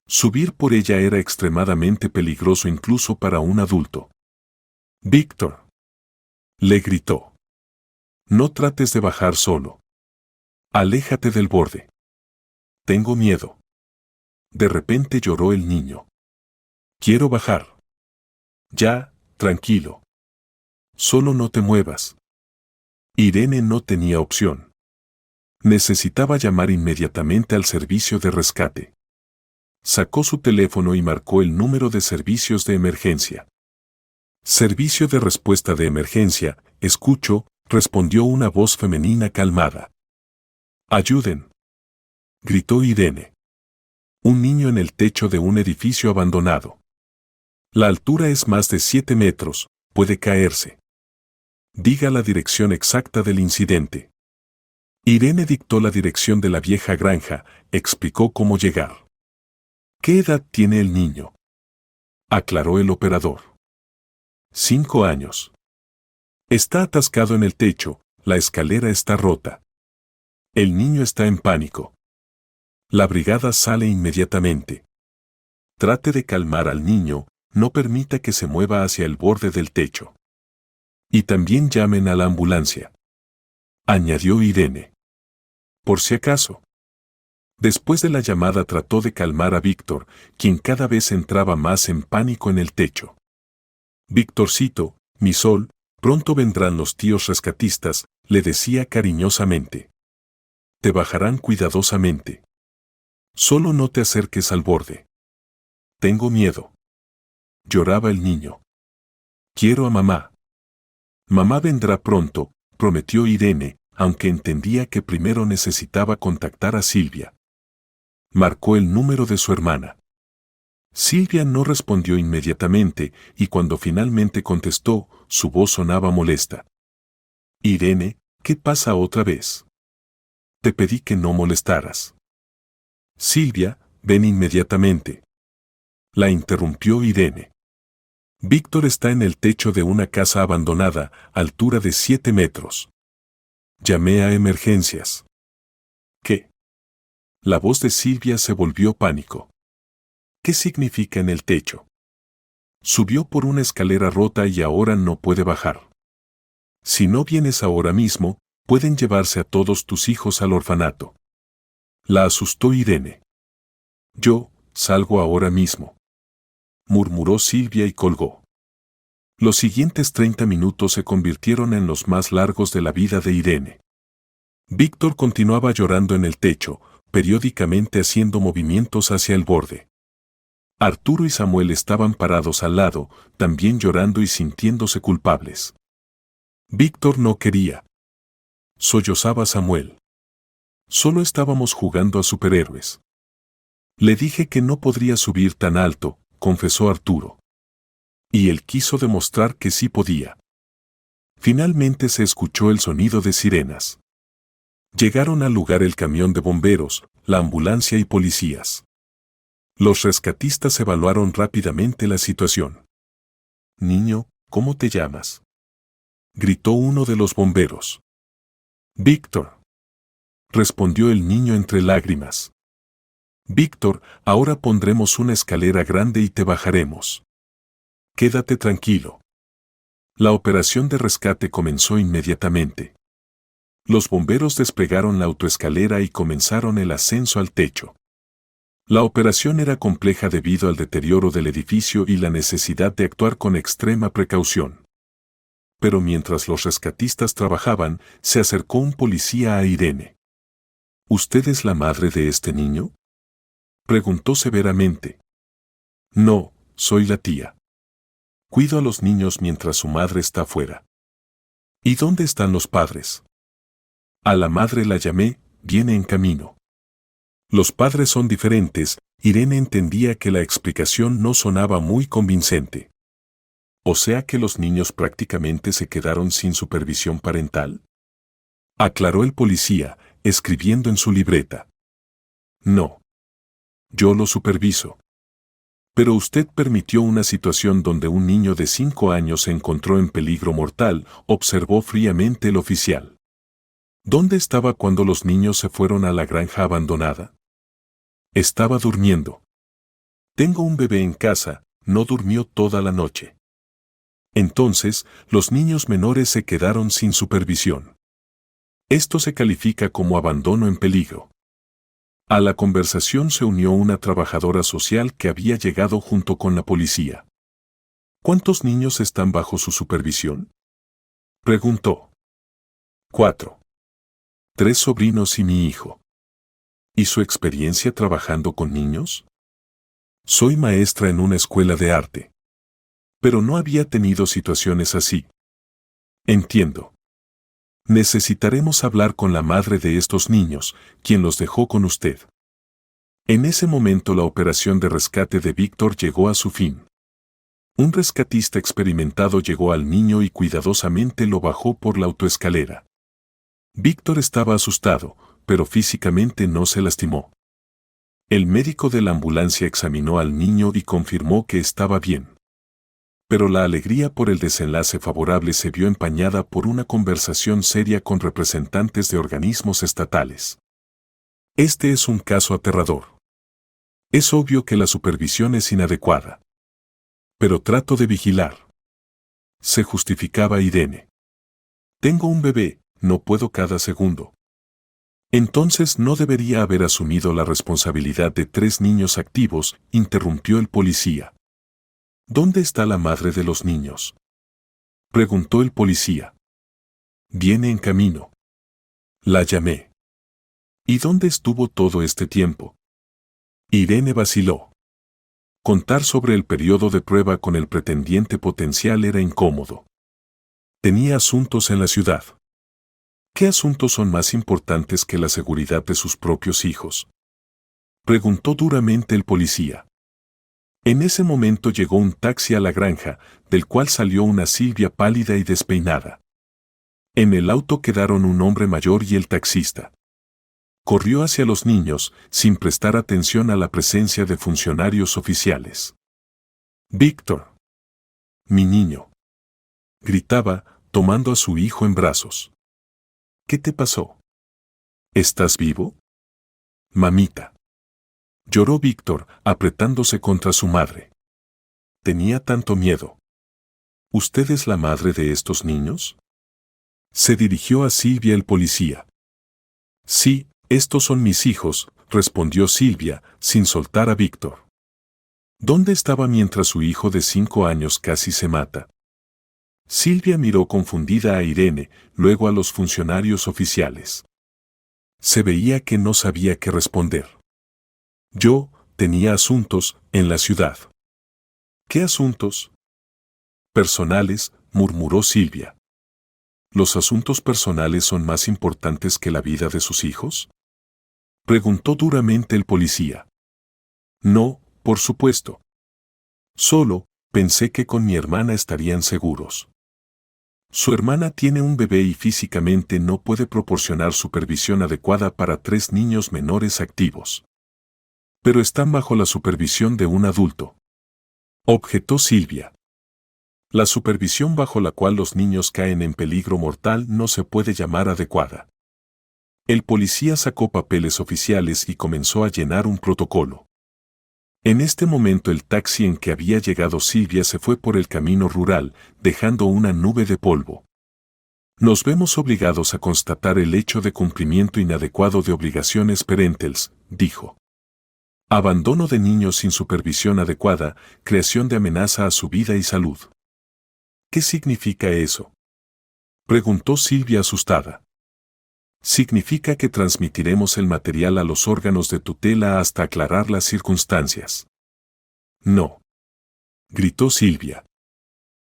Subir por ella era extremadamente peligroso incluso para un adulto. Víctor. Le gritó. No trates de bajar solo. Aléjate del borde. Tengo miedo. De repente lloró el niño. Quiero bajar. Ya, tranquilo. Solo no te muevas. Irene no tenía opción. Necesitaba llamar inmediatamente al servicio de rescate. Sacó su teléfono y marcó el número de servicios de emergencia. Servicio de respuesta de emergencia, escucho, respondió una voz femenina calmada. ¡Ayuden! Gritó Irene. Un niño en el techo de un edificio abandonado. La altura es más de 7 metros, puede caerse. Diga la dirección exacta del incidente. Irene dictó la dirección de la vieja granja, explicó cómo llegar. ¿Qué edad tiene el niño? Aclaró el operador. 5 años. Está atascado en el techo, la escalera está rota. El niño está en pánico. La brigada sale inmediatamente. Trate de calmar al niño, no permita que se mueva hacia el borde del techo. Y también llamen a la ambulancia. Añadió Irene. Por si acaso. Después de la llamada trató de calmar a Víctor, quien cada vez entraba más en pánico en el techo. Víctorcito, mi sol, Pronto vendrán los tíos rescatistas, le decía cariñosamente. Te bajarán cuidadosamente. Solo no te acerques al borde. Tengo miedo. Lloraba el niño. Quiero a mamá. Mamá vendrá pronto, prometió Irene, aunque entendía que primero necesitaba contactar a Silvia. Marcó el número de su hermana. Silvia no respondió inmediatamente, y cuando finalmente contestó, su voz sonaba molesta. Irene, ¿qué pasa otra vez? Te pedí que no molestaras. Silvia, ven inmediatamente. La interrumpió Irene. Víctor está en el techo de una casa abandonada, altura de 7 metros. Llamé a emergencias. ¿Qué? La voz de Silvia se volvió pánico. ¿Qué significa en el techo? Subió por una escalera rota y ahora no puede bajar. Si no vienes ahora mismo, pueden llevarse a todos tus hijos al orfanato. La asustó Irene. Yo, salgo ahora mismo. Murmuró Silvia y colgó. Los siguientes 30 minutos se convirtieron en los más largos de la vida de Irene. Víctor continuaba llorando en el techo, periódicamente haciendo movimientos hacia el borde. Arturo y Samuel estaban parados al lado, también llorando y sintiéndose culpables. Víctor no quería. Sollozaba Samuel. Solo estábamos jugando a superhéroes. Le dije que no podría subir tan alto, confesó Arturo. Y él quiso demostrar que sí podía. Finalmente se escuchó el sonido de sirenas. Llegaron al lugar el camión de bomberos, la ambulancia y policías. Los rescatistas evaluaron rápidamente la situación. Niño, ¿cómo te llamas? Gritó uno de los bomberos. Víctor. Respondió el niño entre lágrimas. Víctor, ahora pondremos una escalera grande y te bajaremos. Quédate tranquilo. La operación de rescate comenzó inmediatamente. Los bomberos desplegaron la autoescalera y comenzaron el ascenso al techo. La operación era compleja debido al deterioro del edificio y la necesidad de actuar con extrema precaución. Pero mientras los rescatistas trabajaban, se acercó un policía a Irene. ¿Usted es la madre de este niño? Preguntó severamente. No, soy la tía. Cuido a los niños mientras su madre está fuera. ¿Y dónde están los padres? A la madre la llamé, viene en camino. Los padres son diferentes, Irene entendía que la explicación no sonaba muy convincente. O sea que los niños prácticamente se quedaron sin supervisión parental. Aclaró el policía, escribiendo en su libreta. No. Yo lo superviso. Pero usted permitió una situación donde un niño de 5 años se encontró en peligro mortal, observó fríamente el oficial. ¿Dónde estaba cuando los niños se fueron a la granja abandonada? Estaba durmiendo. Tengo un bebé en casa, no durmió toda la noche. Entonces, los niños menores se quedaron sin supervisión. Esto se califica como abandono en peligro. A la conversación se unió una trabajadora social que había llegado junto con la policía. ¿Cuántos niños están bajo su supervisión? Preguntó. 4. 3 sobrinos y mi hijo. ¿Y su experiencia trabajando con niños? Soy maestra en una escuela de arte. Pero no había tenido situaciones así. Entiendo. Necesitaremos hablar con la madre de estos niños, quien los dejó con usted. En ese momento la operación de rescate de Víctor llegó a su fin. Un rescatista experimentado llegó al niño y cuidadosamente lo bajó por la autoescalera. Víctor estaba asustado, pero físicamente no se lastimó. El médico de la ambulancia examinó al niño y confirmó que estaba bien. Pero la alegría por el desenlace favorable se vio empañada por una conversación seria con representantes de organismos estatales. Este es un caso aterrador. Es obvio que la supervisión es inadecuada. Pero trato de vigilar. Se justificaba Irene. Tengo un bebé, no puedo cada segundo. Entonces no debería haber asumido la responsabilidad de 3 niños activos, interrumpió el policía. ¿Dónde está la madre de los niños? Preguntó el policía. Viene en camino. La llamé. ¿Y dónde estuvo todo este tiempo? Irene vaciló. Contar sobre el periodo de prueba con el pretendiente potencial era incómodo. Tenía asuntos en la ciudad. ¿Qué asuntos son más importantes que la seguridad de sus propios hijos? Preguntó duramente el policía. En ese momento llegó un taxi a la granja, del cual salió una Silvia pálida y despeinada. En el auto quedaron un hombre mayor y el taxista. Corrió hacia los niños, sin prestar atención a la presencia de funcionarios oficiales. «Víctor. Mi niño», gritaba, tomando a su hijo en brazos. «¿Qué te pasó? ¿Estás vivo?» «Mamita». Lloró Víctor, apretándose contra su madre. Tenía tanto miedo. ¿Usted es la madre de estos niños? Se dirigió a Silvia el policía. Sí, estos son mis hijos, respondió Silvia, sin soltar a Víctor. ¿Dónde estaba mientras su hijo de 5 años casi se mata? Silvia miró confundida a Irene, luego a los funcionarios oficiales. Se veía que no sabía qué responder. Yo tenía asuntos en la ciudad. ¿Qué asuntos? Personales, murmuró Silvia. ¿Los asuntos personales son más importantes que la vida de sus hijos? Preguntó duramente el policía. No, por supuesto. Solo pensé que con mi hermana estarían seguros. Su hermana tiene un bebé y físicamente no puede proporcionar supervisión adecuada para 3 niños menores activos. Pero están bajo la supervisión de un adulto. Objetó Silvia. La supervisión bajo la cual los niños caen en peligro mortal no se puede llamar adecuada. El policía sacó papeles oficiales y comenzó a llenar un protocolo. En este momento el taxi en que había llegado Silvia se fue por el camino rural, dejando una nube de polvo. Nos vemos obligados a constatar el hecho de cumplimiento inadecuado de obligaciones parentales, dijo. Abandono de niños sin supervisión adecuada, creación de amenaza a su vida y salud. ¿Qué significa eso? Preguntó Silvia asustada. Significa que transmitiremos el material a los órganos de tutela hasta aclarar las circunstancias. No. Gritó Silvia.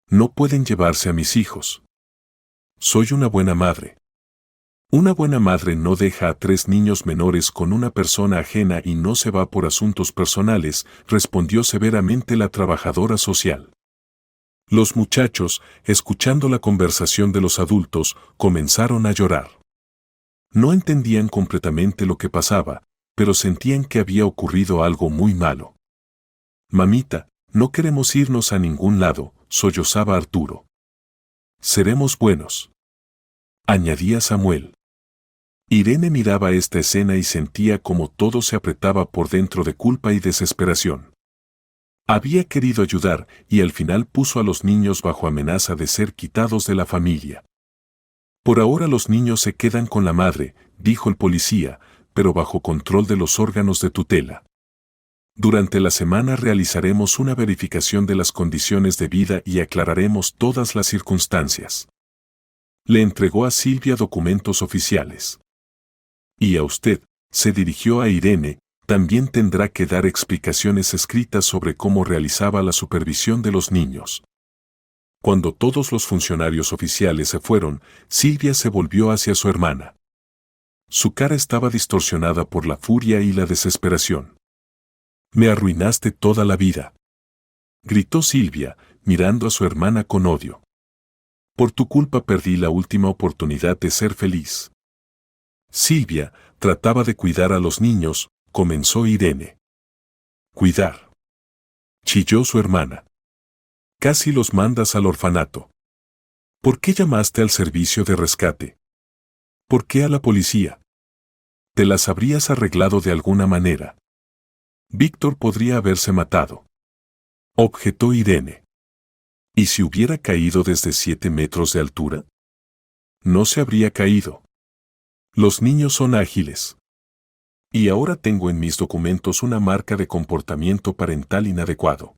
No pueden llevarse a mis hijos. Soy una buena madre. Una buena madre no deja a 3 niños menores con una persona ajena y no se va por asuntos personales, respondió severamente la trabajadora social. Los muchachos, escuchando la conversación de los adultos, comenzaron a llorar. No entendían completamente lo que pasaba, pero sentían que había ocurrido algo muy malo. Mamita, no queremos irnos a ningún lado, sollozaba Arturo. Seremos buenos, añadía Samuel. Irene miraba esta escena y sentía como todo se apretaba por dentro de culpa y desesperación. Había querido ayudar y al final puso a los niños bajo amenaza de ser quitados de la familia. Por ahora los niños se quedan con la madre, dijo el policía, pero bajo control de los órganos de tutela. Durante la semana realizaremos una verificación de las condiciones de vida y aclararemos todas las circunstancias. Le entregó a Silvia documentos oficiales. Y a usted, se dirigió a Irene, también tendrá que dar explicaciones escritas sobre cómo realizaba la supervisión de los niños. Cuando todos los funcionarios oficiales se fueron, Silvia se volvió hacia su hermana. Su cara estaba distorsionada por la furia y la desesperación. «Me arruinaste toda la vida», gritó Silvia, mirando a su hermana con odio. «Por tu culpa perdí la última oportunidad de ser feliz». Silvia trataba de cuidar a los niños, comenzó Irene. «Cuidar», chilló su hermana. «Casi los mandas al orfanato. ¿Por qué llamaste al servicio de rescate? ¿Por qué a la policía? Te las habrías arreglado de alguna manera. Víctor podría haberse matado», objetó Irene. ¿Y si hubiera caído desde 7 metros de altura? No se habría caído. Los niños son ágiles. Y ahora tengo en mis documentos una marca de comportamiento parental inadecuado.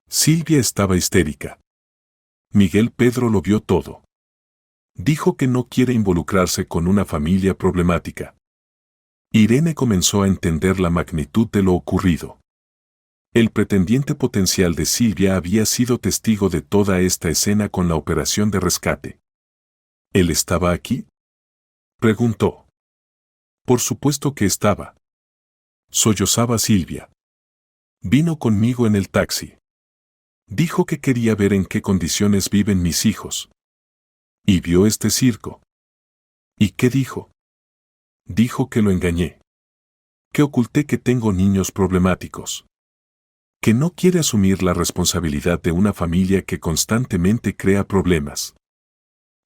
Silvia estaba histérica. Miguel Pedro lo vio todo. Dijo que no quiere involucrarse con una familia problemática. Irene comenzó a entender la magnitud de lo ocurrido. El pretendiente potencial de Silvia había sido testigo de toda esta escena con la operación de rescate. ¿Él estaba aquí?, preguntó. Por supuesto que estaba. Sollozaba Silvia. Vino conmigo en el taxi. Dijo que quería ver en qué condiciones viven mis hijos. Y vio este circo. ¿Y qué dijo? Dijo que lo engañé. Que oculté que tengo niños problemáticos. Que no quiere asumir la responsabilidad de una familia que constantemente crea problemas.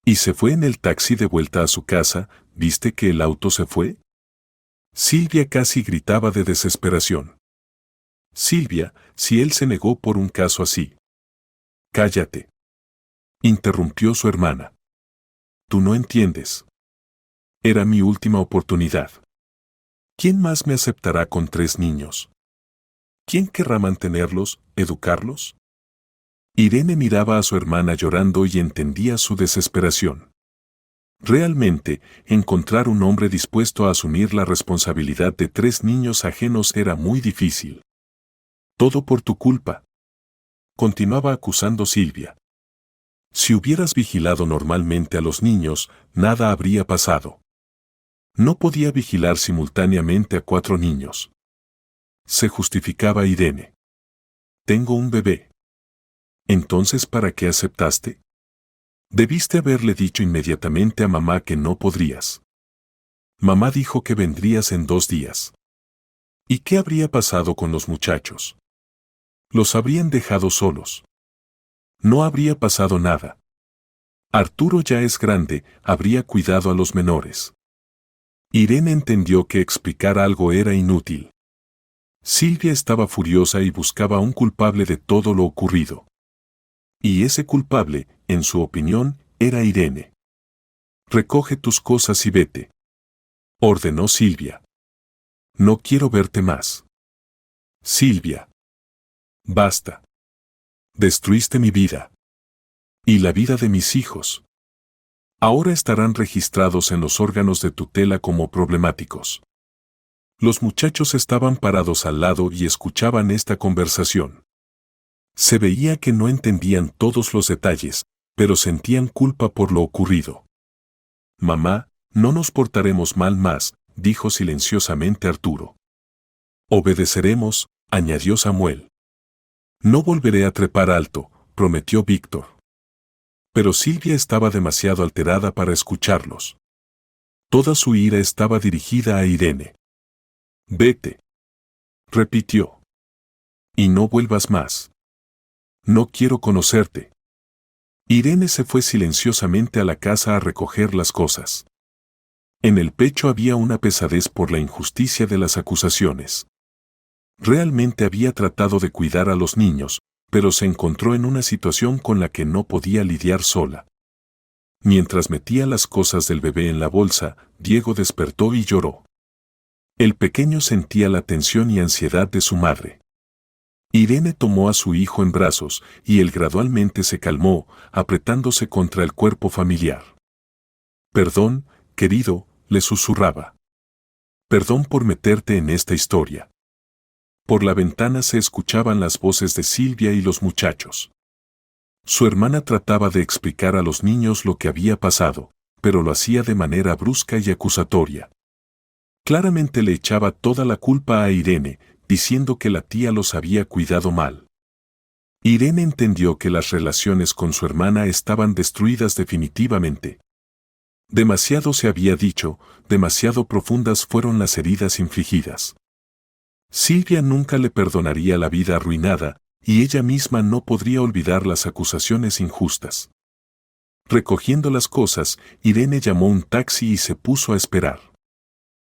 Y se fue en el taxi de vuelta a su casa. ¿Viste que el auto se fue? Silvia casi gritaba de desesperación. Silvia, si él se negó por un caso así. Cállate, interrumpió su hermana. Tú no entiendes. Era mi última oportunidad. ¿Quién más me aceptará con 3 niños? ¿Quién querrá mantenerlos, educarlos? Irene miraba a su hermana llorando y entendía su desesperación. Realmente, encontrar un hombre dispuesto a asumir la responsabilidad de 3 niños ajenos era muy difícil. Todo por tu culpa. Continuaba acusando Silvia. Si hubieras vigilado normalmente a los niños, nada habría pasado. No podía vigilar simultáneamente a 4 niños. Se justificaba Irene. Tengo un bebé. Entonces, ¿para qué aceptaste? Debiste haberle dicho inmediatamente a mamá que no podrías. Mamá dijo que vendrías en 2 días. ¿Y qué habría pasado con los muchachos? Los habrían dejado solos. No habría pasado nada. Arturo ya es grande, habría cuidado a los menores. Irene entendió que explicar algo era inútil. Silvia estaba furiosa y buscaba un culpable de todo lo ocurrido. Y ese culpable, en su opinión, era Irene. Recoge tus cosas y vete, ordenó Silvia. No quiero verte más. Silvia. Basta. Destruiste mi vida. Y la vida de mis hijos. Ahora estarán registrados en los órganos de tutela como problemáticos. Los muchachos estaban parados al lado y escuchaban esta conversación. Se veía que no entendían todos los detalles, pero sentían culpa por lo ocurrido. Mamá, no nos portaremos mal más, dijo silenciosamente Arturo. Obedeceremos, añadió Samuel. No volveré a trepar alto, prometió Víctor. Pero Silvia estaba demasiado alterada para escucharlos. Toda su ira estaba dirigida a Irene. Vete, repitió. Y no vuelvas más. No quiero conocerte. Irene se fue silenciosamente a la casa a recoger las cosas. En el pecho había una pesadez por la injusticia de las acusaciones. Realmente había tratado de cuidar a los niños, pero se encontró en una situación con la que no podía lidiar sola. Mientras metía las cosas del bebé en la bolsa, Diego despertó y lloró. El pequeño sentía la tensión y ansiedad de su madre. Irene tomó a su hijo en brazos y él gradualmente se calmó, apretándose contra el cuerpo familiar. Perdón, querido, le susurraba. Perdón por meterte en esta historia. Por la ventana se escuchaban las voces de Silvia y los muchachos. Su hermana trataba de explicar a los niños lo que había pasado, pero lo hacía de manera brusca y acusatoria. Claramente le echaba toda la culpa a Irene, diciendo que la tía los había cuidado mal. Irene entendió que las relaciones con su hermana estaban destruidas definitivamente. Demasiado se había dicho, demasiado profundas fueron las heridas infligidas. Silvia nunca le perdonaría la vida arruinada, y ella misma no podría olvidar las acusaciones injustas. Recogiendo las cosas, Irene llamó un taxi y se puso a esperar.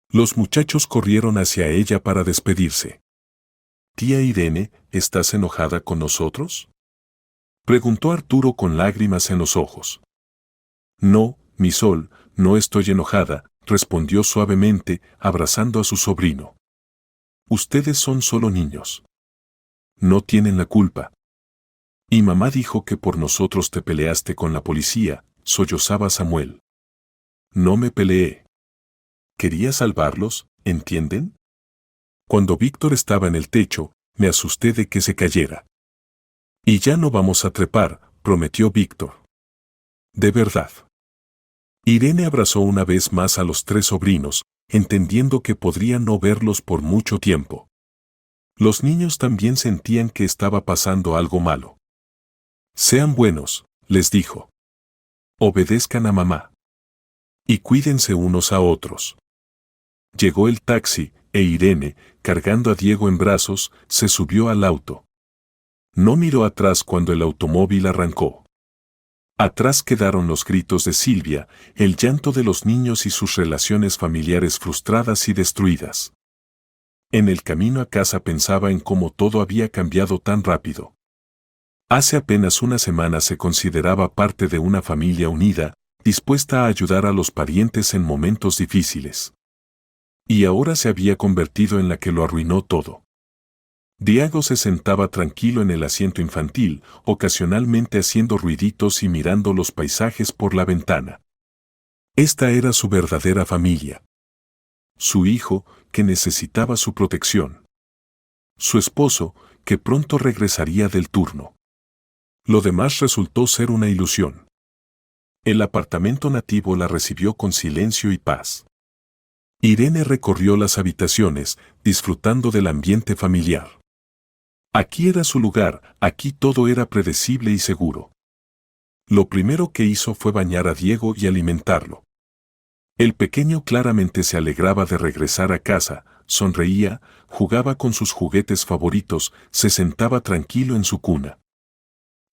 Los muchachos corrieron hacia ella para despedirse. «Tía Irene, ¿estás enojada con nosotros?», preguntó Arturo con lágrimas en los ojos. «No, mi sol, no estoy enojada», respondió suavemente, abrazando a su sobrino. «Ustedes son solo niños. No tienen la culpa. Y mamá dijo que por nosotros te peleaste con la policía, sollozaba Samuel. No me peleé. Quería salvarlos, ¿entienden? Cuando Víctor estaba en el techo, me asusté de que se cayera. Y ya no vamos a trepar, prometió Víctor. De verdad. Irene abrazó una vez más a los tres sobrinos, entendiendo que podría no verlos por mucho tiempo. Los niños también sentían que estaba pasando algo malo. Sean buenos, les dijo. Obedezcan a mamá. Y cuídense unos a otros. Llegó el taxi, e Irene, cargando a Diego en brazos, se subió al auto. No miró atrás cuando el automóvil arrancó. Atrás quedaron los gritos de Silvia, el llanto de los niños y sus relaciones familiares frustradas y destruidas. En el camino a casa pensaba en cómo todo había cambiado tan rápido. Hace apenas una semana se consideraba parte de una familia unida, dispuesta a ayudar a los parientes en momentos difíciles. Y ahora se había convertido en la que lo arruinó todo. Diego se sentaba tranquilo en el asiento infantil, ocasionalmente haciendo ruiditos y mirando los paisajes por la ventana. Esta era su verdadera familia. Su hijo, que necesitaba su protección. Su esposo, que pronto regresaría del turno. Lo demás resultó ser una ilusión. El apartamento nativo la recibió con silencio y paz. Irene recorrió las habitaciones, disfrutando del ambiente familiar. Aquí era su lugar, aquí todo era predecible y seguro. Lo primero que hizo fue bañar a Diego y alimentarlo. El pequeño claramente se alegraba de regresar a casa, sonreía, jugaba con sus juguetes favoritos, se sentaba tranquilo en su cuna.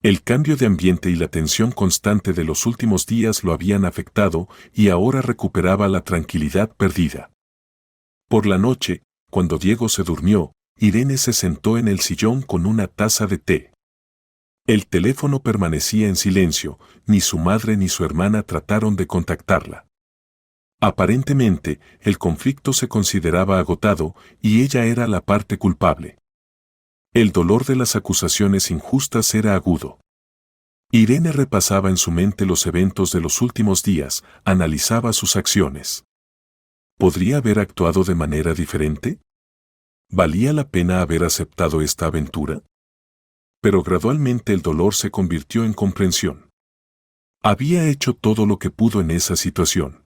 El cambio de ambiente y la tensión constante de los últimos días lo habían afectado y ahora recuperaba la tranquilidad perdida. Por la noche, cuando Diego se durmió, Irene se sentó en el sillón con una taza de té. El teléfono permanecía en silencio, ni su madre ni su hermana trataron de contactarla. Aparentemente, el conflicto se consideraba agotado y ella era la parte culpable. El dolor de las acusaciones injustas era agudo. Irene repasaba en su mente los eventos de los últimos días, analizaba sus acciones. ¿Podría haber actuado de manera diferente? ¿Valía la pena haber aceptado esta aventura? Pero gradualmente el dolor se convirtió en comprensión. Había hecho todo lo que pudo en esa situación.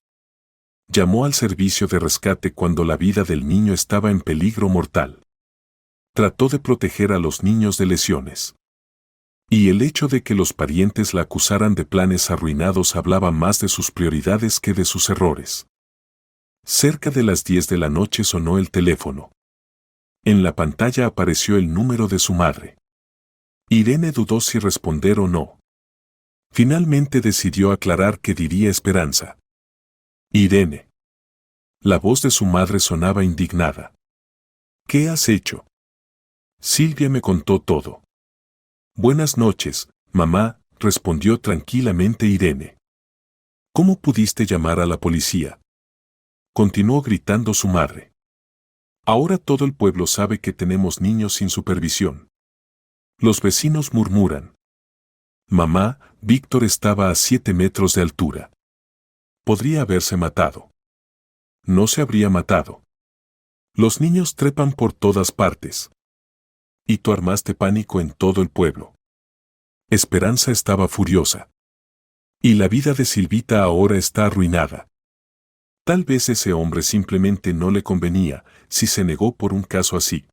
Llamó al servicio de rescate cuando la vida del niño estaba en peligro mortal. Trató de proteger a los niños de lesiones. Y el hecho de que los parientes la acusaran de planes arruinados hablaba más de sus prioridades que de sus errores. Cerca de las 10 de la noche sonó el teléfono. En la pantalla apareció el número de su madre. Irene dudó si responder o no. Finalmente decidió aclarar que diría Esperanza. Irene. La voz de su madre sonaba indignada. ¿Qué has hecho? Silvia me contó todo. Buenas noches, mamá, respondió tranquilamente Irene. ¿Cómo pudiste llamar a la policía? Continuó gritando su madre. Ahora todo el pueblo sabe que tenemos niños sin supervisión. Los vecinos murmuran. Mamá, Víctor estaba a 7 metros de altura. Podría haberse matado. No se habría matado. Los niños trepan por todas partes. Y tú armaste pánico en todo el pueblo. Esperanza estaba furiosa. Y la vida de Silvita ahora está arruinada. Tal vez ese hombre simplemente no le convenía, si se negó por un caso así.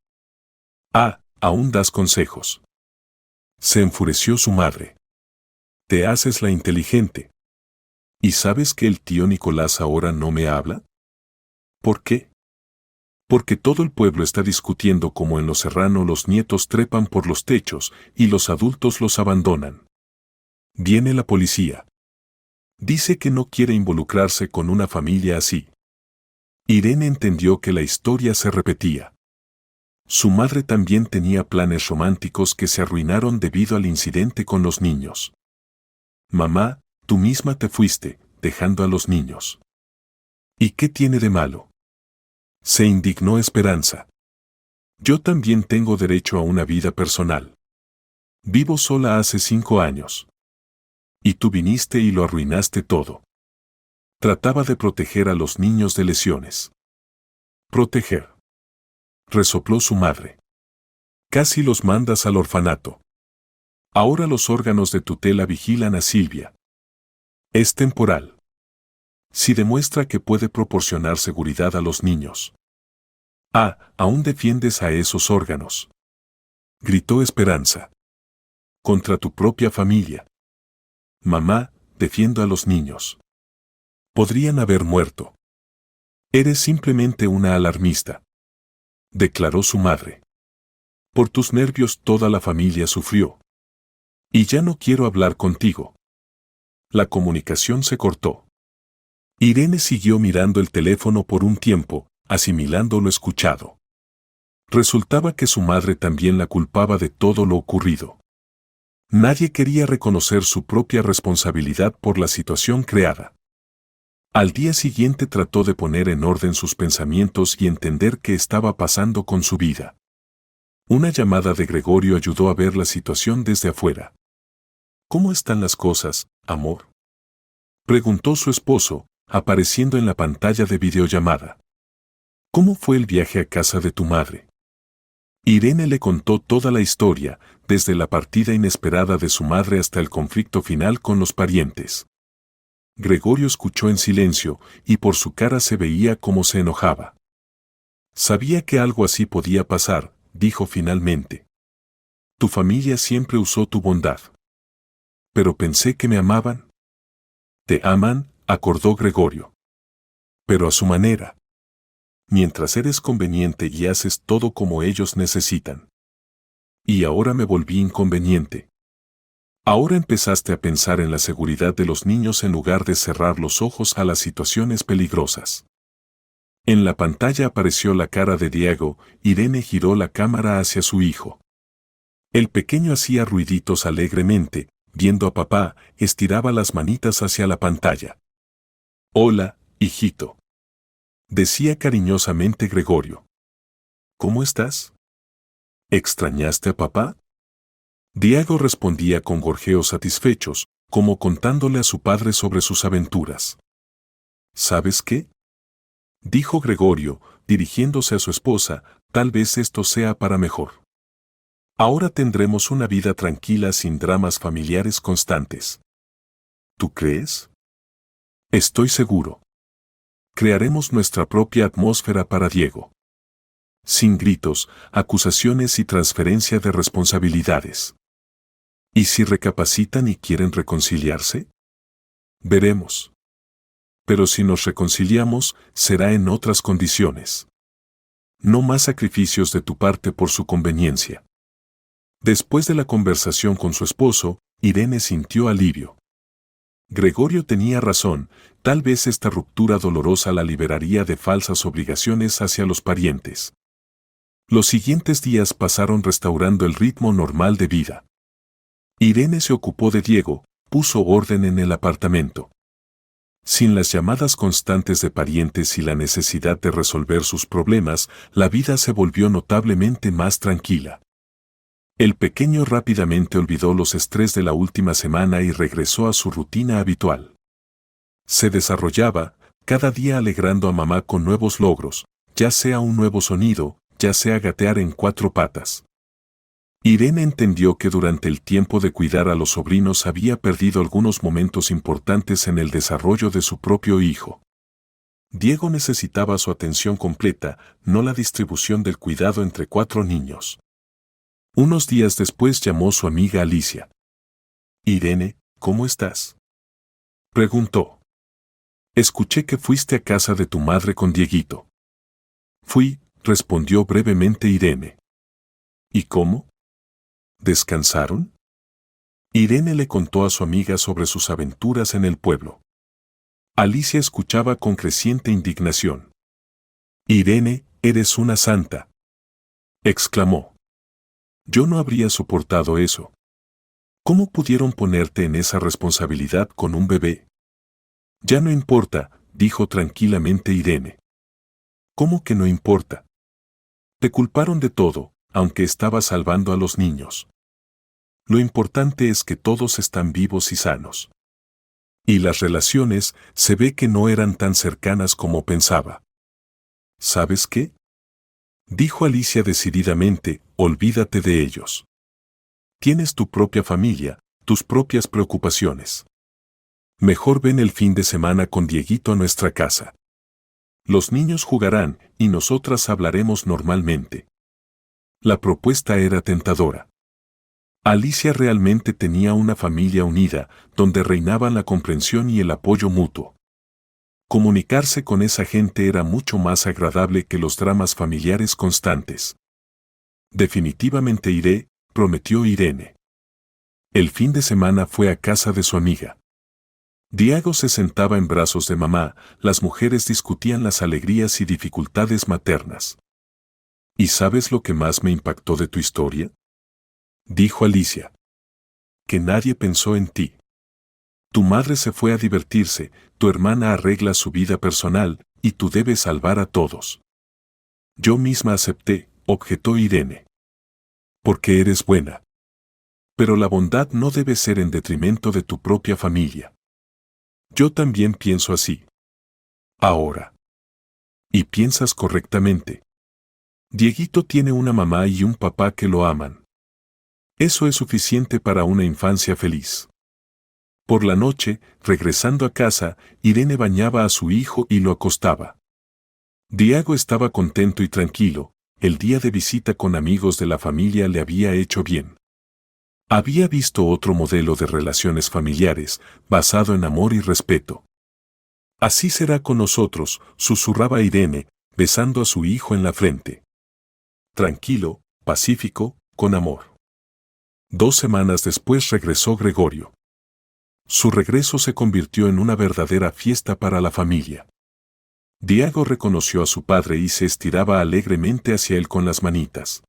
Ah, aún das consejos. Se enfureció su madre. Te haces la inteligente. ¿Y sabes que el tío Nicolás ahora no me habla? ¿Por qué? Porque todo el pueblo está discutiendo cómo en Los Serrano los nietos trepan por los techos y los adultos los abandonan. Viene la policía. Dice que no quiere involucrarse con una familia así. Irene entendió que la historia se repetía. Su madre también tenía planes románticos que se arruinaron debido al incidente con los niños. Mamá, tú misma te fuiste, dejando a los niños. ¿Y qué tiene de malo? Se indignó Esperanza. Yo también tengo derecho a una vida personal. Vivo sola hace 5 años. Y tú viniste y lo arruinaste todo. Trataba de proteger a los niños de lesiones. Proteger. Resopló su madre. Casi los mandas al orfanato. Ahora los órganos de tutela vigilan a Silvia. Es temporal. Si demuestra que puede proporcionar seguridad a los niños. Aún defiendes a esos órganos. Gritó Esperanza. Contra tu propia familia. Mamá, defiendo a los niños. Podrían haber muerto. Eres simplemente una alarmista. Declaró su madre. Por tus nervios toda la familia sufrió. Y ya no quiero hablar contigo. La comunicación se cortó. Irene siguió mirando el teléfono por un tiempo, asimilando lo escuchado. Resultaba que su madre también la culpaba de todo lo ocurrido. Nadie quería reconocer su propia responsabilidad por la situación creada. Al día siguiente trató de poner en orden sus pensamientos y entender qué estaba pasando con su vida. Una llamada de Gregorio ayudó a ver la situación desde afuera. ¿Cómo están las cosas, amor?, preguntó su esposo, apareciendo en la pantalla de videollamada. ¿Cómo fue el viaje a casa de tu madre? Irene le contó toda la historia, desde la partida inesperada de su madre hasta el conflicto final con los parientes. Gregorio escuchó en silencio, y por su cara se veía cómo se enojaba. Sabía que algo así podía pasar, dijo finalmente. Tu familia siempre usó tu bondad. Pero pensé que me amaban. Te aman, acordó Gregorio. Pero a su manera. Mientras eres conveniente y haces todo como ellos necesitan. Y ahora me volví inconveniente. Ahora empezaste a pensar en la seguridad de los niños en lugar de cerrar los ojos a las situaciones peligrosas. En la pantalla apareció la cara de Diego. Irene giró la cámara hacia su hijo. El pequeño hacía ruiditos alegremente, viendo a papá, estiraba las manitas hacia la pantalla. Hola, hijito. Decía cariñosamente Gregorio. ¿Cómo estás? ¿Extrañaste a papá? Diego respondía con gorjeos satisfechos, como contándole a su padre sobre sus aventuras. ¿Sabes qué?, dijo Gregorio, dirigiéndose a su esposa, tal vez esto sea para mejor. Ahora tendremos una vida tranquila sin dramas familiares constantes. ¿Tú crees? Estoy seguro. Crearemos nuestra propia atmósfera para Diego. Sin gritos, acusaciones y transferencia de responsabilidades. ¿Y si recapacitan y quieren reconciliarse? Veremos. Pero si nos reconciliamos, será en otras condiciones. No más sacrificios de tu parte por su conveniencia. Después de la conversación con su esposo, Irene sintió alivio. Gregorio tenía razón, tal vez esta ruptura dolorosa la liberaría de falsas obligaciones hacia los parientes. Los siguientes días pasaron restaurando el ritmo normal de vida. Irene se ocupó de Diego, puso orden en el apartamento. Sin las llamadas constantes de parientes y la necesidad de resolver sus problemas, la vida se volvió notablemente más tranquila. El pequeño rápidamente olvidó los estrés de la última semana y regresó a su rutina habitual. Se desarrollaba, cada día alegrando a mamá con nuevos logros, ya sea un nuevo sonido, ya sea gatear en 4 patas. Irene entendió que durante el tiempo de cuidar a los sobrinos había perdido algunos momentos importantes en el desarrollo de su propio hijo. Diego necesitaba su atención completa, no la distribución del cuidado entre 4 niños. Unos días después llamó su amiga Alicia. Irene, ¿cómo estás?, preguntó. Escuché que fuiste a casa de tu madre con Dieguito. Fui, respondió brevemente Irene. ¿Y cómo? ¿Descansaron? Irene le contó a su amiga sobre sus aventuras en el pueblo. Alicia escuchaba con creciente indignación. Irene, eres una santa, exclamó. Yo no habría soportado eso. ¿Cómo pudieron ponerte en esa responsabilidad con un bebé? Ya no importa, dijo tranquilamente Irene. ¿Cómo que no importa? Te culparon de todo, aunque estabas salvando a los niños. Lo importante es que todos están vivos y sanos. Y las relaciones se ve que no eran tan cercanas como pensaba. ¿Sabes qué? Dijo Alicia decididamente, olvídate de ellos. Tienes tu propia familia, tus propias preocupaciones. Mejor ven el fin de semana con Dieguito a nuestra casa. Los niños jugarán y nosotras hablaremos normalmente. La propuesta era tentadora. Alicia realmente tenía una familia unida, donde reinaban la comprensión y el apoyo mutuo. Comunicarse con esa gente era mucho más agradable que los dramas familiares constantes. Definitivamente iré, prometió Irene. El fin de semana fue a casa de su amiga. Diego se sentaba en brazos de mamá, las mujeres discutían las alegrías y dificultades maternas. ¿Y sabes lo que más me impactó de tu historia? Dijo Alicia. Que nadie pensó en ti. Tu madre se fue a divertirse, tu hermana arregla su vida personal, y tú debes salvar a todos. Yo misma acepté, objetó Irene. Porque eres buena. Pero la bondad no debe ser en detrimento de tu propia familia. Yo también pienso así. Ahora. Y piensas correctamente. Dieguito tiene una mamá y un papá que lo aman. Eso es suficiente para una infancia feliz. Por la noche, regresando a casa, Irene bañaba a su hijo y lo acostaba. Diego estaba contento y tranquilo, el día de visita con amigos de la familia le había hecho bien. Había visto otro modelo de relaciones familiares, basado en amor y respeto. Así será con nosotros, susurraba Irene, besando a su hijo en la frente. Tranquilo, pacífico, con amor. 2 semanas después regresó Gregorio. Su regreso se convirtió en una verdadera fiesta para la familia. Diego reconoció a su padre y se estiraba alegremente hacia él con las manitas.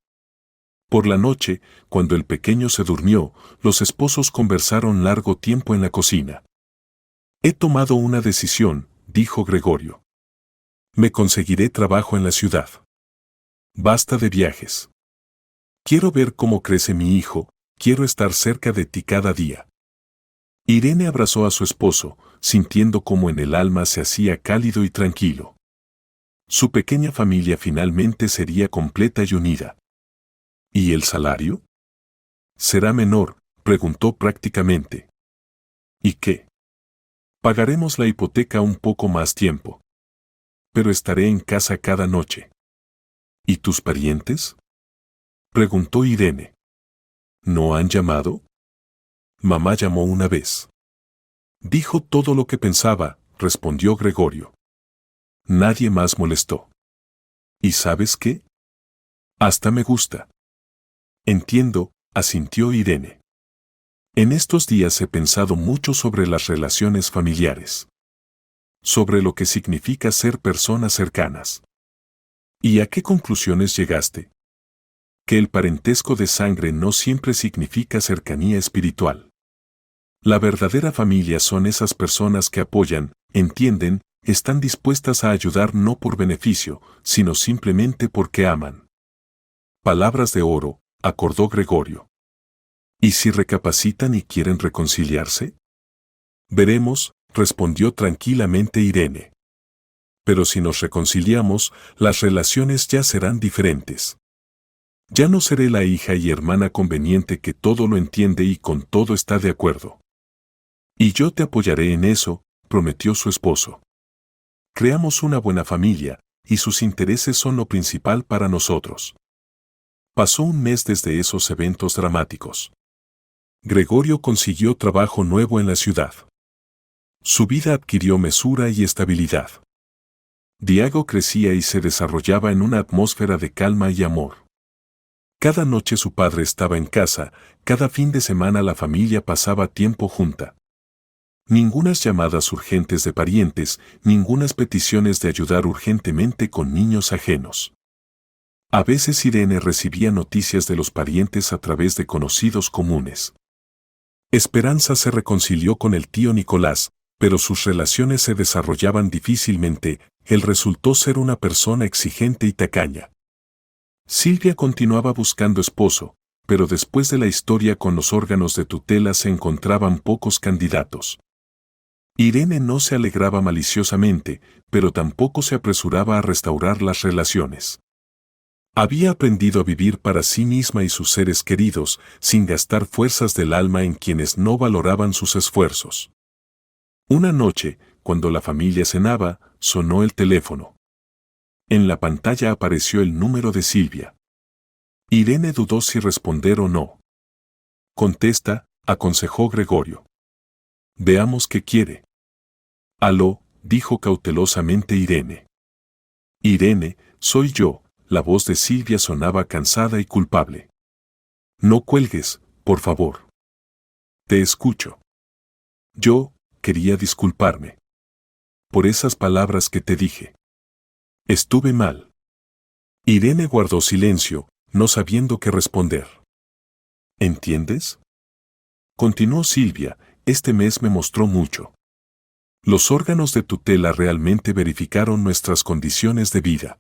Por la noche, cuando el pequeño se durmió, los esposos conversaron largo tiempo en la cocina. He tomado una decisión, dijo Gregorio. Me conseguiré trabajo en la ciudad. Basta de viajes. Quiero ver cómo crece mi hijo, quiero estar cerca de ti cada día. Irene abrazó a su esposo, sintiendo cómo en el alma se hacía cálido y tranquilo. Su pequeña familia finalmente sería completa y unida. ¿Y el salario? ¿Será menor?, preguntó prácticamente. ¿Y qué? Pagaremos la hipoteca un poco más tiempo. Pero estaré en casa cada noche. ¿Y tus parientes?, preguntó Irene. ¿No han llamado? Mamá llamó una vez. Dijo todo lo que pensaba, respondió Gregorio. Nadie más molestó. ¿Y sabes qué? Hasta me gusta. Entiendo, asintió Irene. En estos días he pensado mucho sobre las relaciones familiares. Sobre lo que significa ser personas cercanas. ¿Y a qué conclusiones llegaste? Que el parentesco de sangre no siempre significa cercanía espiritual. La verdadera familia son esas personas que apoyan, entienden, están dispuestas a ayudar no por beneficio, sino simplemente porque aman. Palabras de oro, acordó Gregorio. ¿Y si recapacitan y quieren reconciliarse? Veremos, respondió tranquilamente Irene. Pero si nos reconciliamos, las relaciones ya serán diferentes. Ya no seré la hija y hermana conveniente que todo lo entiende y con todo está de acuerdo. Y yo te apoyaré en eso, prometió su esposo. Creamos una buena familia, y sus intereses son lo principal para nosotros. Pasó un mes desde esos eventos dramáticos. Gregorio consiguió trabajo nuevo en la ciudad. Su vida adquirió mesura y estabilidad. Diego crecía y se desarrollaba en una atmósfera de calma y amor. Cada noche su padre estaba en casa, cada fin de semana la familia pasaba tiempo junta. Ningunas llamadas urgentes de parientes, ningunas peticiones de ayudar urgentemente con niños ajenos. A veces Irene recibía noticias de los parientes a través de conocidos comunes. Esperanza se reconcilió con el tío Nicolás, pero sus relaciones se desarrollaban difícilmente, él resultó ser una persona exigente y tacaña. Silvia continuaba buscando esposo, pero después de la historia con los órganos de tutela se encontraban pocos candidatos. Irene no se alegraba maliciosamente, pero tampoco se apresuraba a restaurar las relaciones. Había aprendido a vivir para sí misma y sus seres queridos, sin gastar fuerzas del alma en quienes no valoraban sus esfuerzos. Una noche, cuando la familia cenaba, sonó el teléfono. En la pantalla apareció el número de Silvia. Irene dudó si responder o no. Contesta, aconsejó Gregorio. Veamos qué quiere. Aló, dijo cautelosamente Irene. Irene, soy yo. La voz de Silvia sonaba cansada y culpable. No cuelgues, por favor. Te escucho. Yo quería disculparme por esas palabras que te dije. Estuve mal. Irene guardó silencio, no sabiendo qué responder. ¿Entiendes? Continuó Silvia, este mes me mostró mucho. Los órganos de tutela realmente verificaron nuestras condiciones de vida.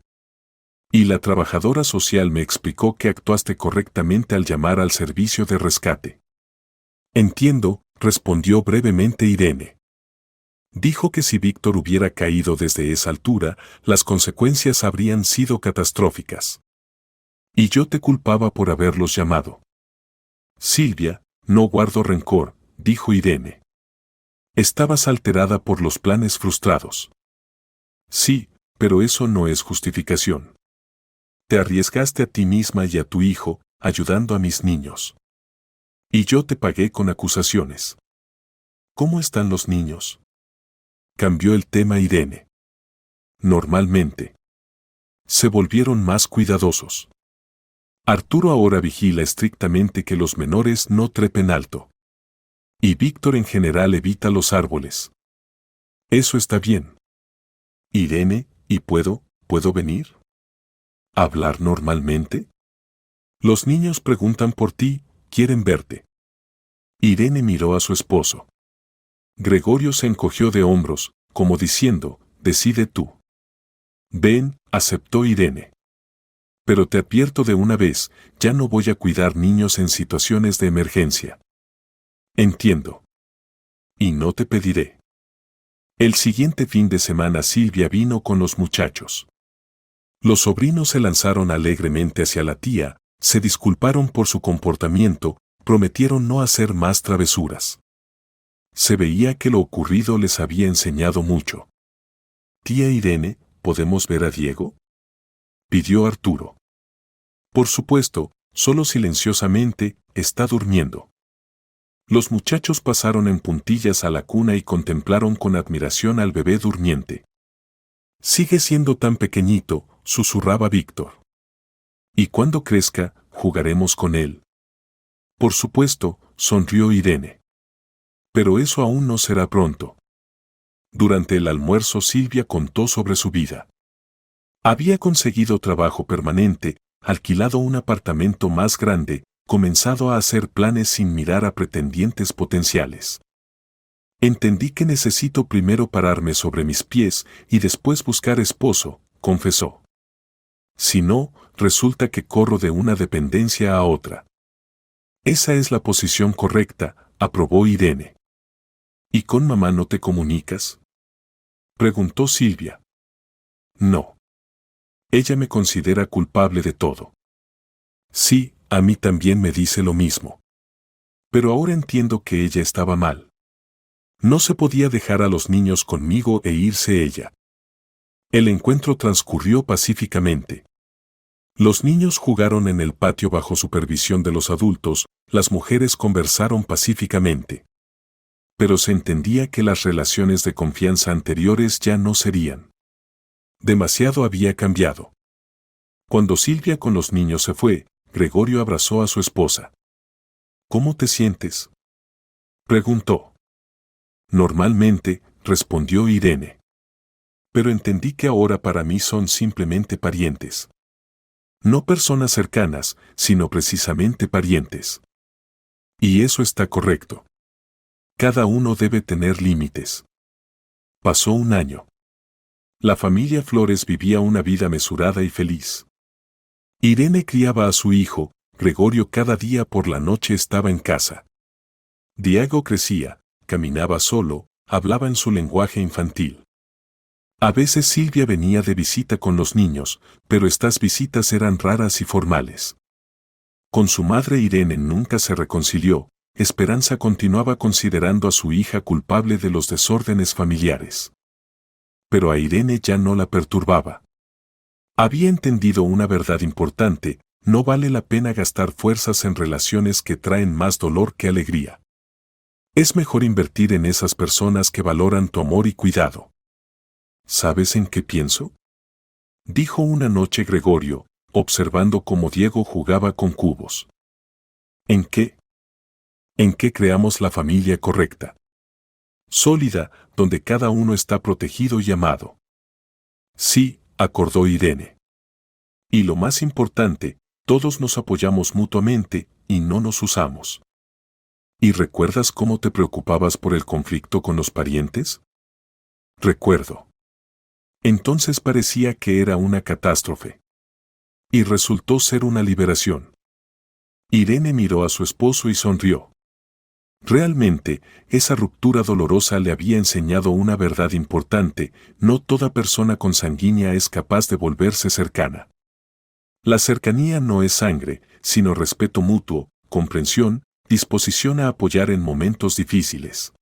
Y la trabajadora social me explicó que actuaste correctamente al llamar al servicio de rescate. Entiendo, respondió brevemente Irene. Dijo que si Víctor hubiera caído desde esa altura, las consecuencias habrían sido catastróficas. Y yo te culpaba por haberlos llamado. Silvia, no guardo rencor, dijo Irene. Estabas alterada por los planes frustrados. Sí, pero eso no es justificación. Te arriesgaste a ti misma y a tu hijo, ayudando a mis niños. Y yo te pagué con acusaciones. ¿Cómo están los niños? Cambió el tema Irene. Normalmente. Se volvieron más cuidadosos. Arturo ahora vigila estrictamente que los menores no trepen alto. Y Víctor en general evita los árboles. Eso está bien. Irene, ¿y puedo venir? ¿Hablar normalmente? Los niños preguntan por ti, quieren verte. Irene miró a su esposo. Gregorio se encogió de hombros, como diciendo, decide tú. Ven, aceptó Irene. Pero te advierto de una vez, ya no voy a cuidar niños en situaciones de emergencia. Entiendo. Y no te pediré. El siguiente fin de semana Silvia vino con los muchachos. Los sobrinos se lanzaron alegremente hacia la tía, se disculparon por su comportamiento, prometieron no hacer más travesuras. Se veía que lo ocurrido les había enseñado mucho. Tía Irene, ¿podemos ver a Diego?, pidió Arturo. Por supuesto, solo silenciosamente, está durmiendo. Los muchachos pasaron en puntillas a la cuna y contemplaron con admiración al bebé durmiente. Sigue siendo tan pequeñito, susurraba Víctor. Y cuando crezca, jugaremos con él. Por supuesto, sonrió Irene. Pero eso aún no será pronto. Durante el almuerzo Silvia contó sobre su vida. Había conseguido trabajo permanente, alquilado un apartamento más grande, comenzado a hacer planes sin mirar a pretendientes potenciales. Entendí que necesito primero pararme sobre mis pies y después buscar esposo, confesó. Si no, resulta que corro de una dependencia a otra. Esa es la posición correcta, aprobó Irene. ¿Y con mamá no te comunicas?, preguntó Silvia. No. Ella me considera culpable de todo. Sí, a mí también me dice lo mismo. Pero ahora entiendo que ella estaba mal. No se podía dejar a los niños conmigo e irse ella. El encuentro transcurrió pacíficamente. Los niños jugaron en el patio bajo supervisión de los adultos, las mujeres conversaron pacíficamente. Pero se entendía que las relaciones de confianza anteriores ya no serían. Demasiado había cambiado. Cuando Silvia con los niños se fue, Gregorio abrazó a su esposa. ¿Cómo te sientes?, preguntó. Normalmente, respondió Irene. Pero entendí que ahora para mí son simplemente parientes. No personas cercanas, sino precisamente parientes. Y eso está correcto. Cada uno debe tener límites. Pasó un año. La familia Flores vivía una vida mesurada y feliz. Irene criaba a su hijo, Gregorio cada día por la noche estaba en casa. Diego crecía, caminaba solo, hablaba en su lenguaje infantil. A veces Silvia venía de visita con los niños, pero estas visitas eran raras y formales. Con su madre Irene nunca se reconcilió. Esperanza continuaba considerando a su hija culpable de los desórdenes familiares. Pero a Irene ya no la perturbaba. Había entendido una verdad importante: no vale la pena gastar fuerzas en relaciones que traen más dolor que alegría. Es mejor invertir en esas personas que valoran tu amor y cuidado. ¿Sabes en qué pienso?, dijo una noche Gregorio, observando cómo Diego jugaba con cubos. ¿En qué? En que creamos la familia correcta, sólida, donde cada uno está protegido y amado. Sí, acordó Irene. Y lo más importante, todos nos apoyamos mutuamente y no nos usamos. ¿Y recuerdas cómo te preocupabas por el conflicto con los parientes? Recuerdo. Entonces parecía que era una catástrofe. Y resultó ser una liberación. Irene miró a su esposo y sonrió. Realmente, esa ruptura dolorosa le había enseñado una verdad importante: no toda persona consanguínea es capaz de volverse cercana. La cercanía no es sangre, sino respeto mutuo, comprensión, disposición a apoyar en momentos difíciles.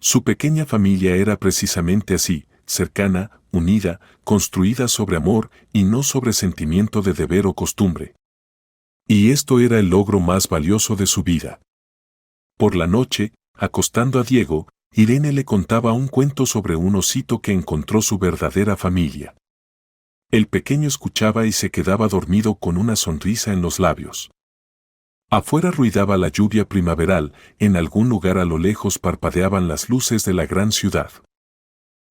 Su pequeña familia era precisamente así, cercana, unida, construida sobre amor y no sobre sentimiento de deber o costumbre. Y esto era el logro más valioso de su vida. Por la noche, acostando a Diego, Irene le contaba un cuento sobre un osito que encontró su verdadera familia. El pequeño escuchaba y se quedaba dormido con una sonrisa en los labios. Afuera ruidaba la lluvia primaveral, en algún lugar a lo lejos parpadeaban las luces de la gran ciudad.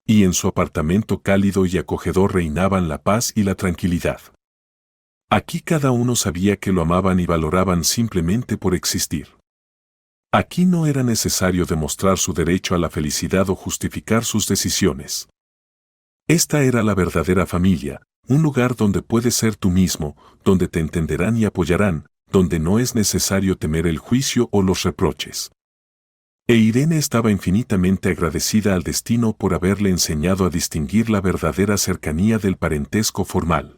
Y en su apartamento cálido y acogedor reinaban la paz y la tranquilidad. Aquí cada uno sabía que lo amaban y valoraban simplemente por existir. Aquí no era necesario demostrar su derecho a la felicidad o justificar sus decisiones. Esta era la verdadera familia, un lugar donde puedes ser tú mismo, donde te entenderán y apoyarán, donde no es necesario temer el juicio o los reproches. E Irene estaba infinitamente agradecida al destino por haberle enseñado a distinguir la verdadera cercanía del parentesco formal.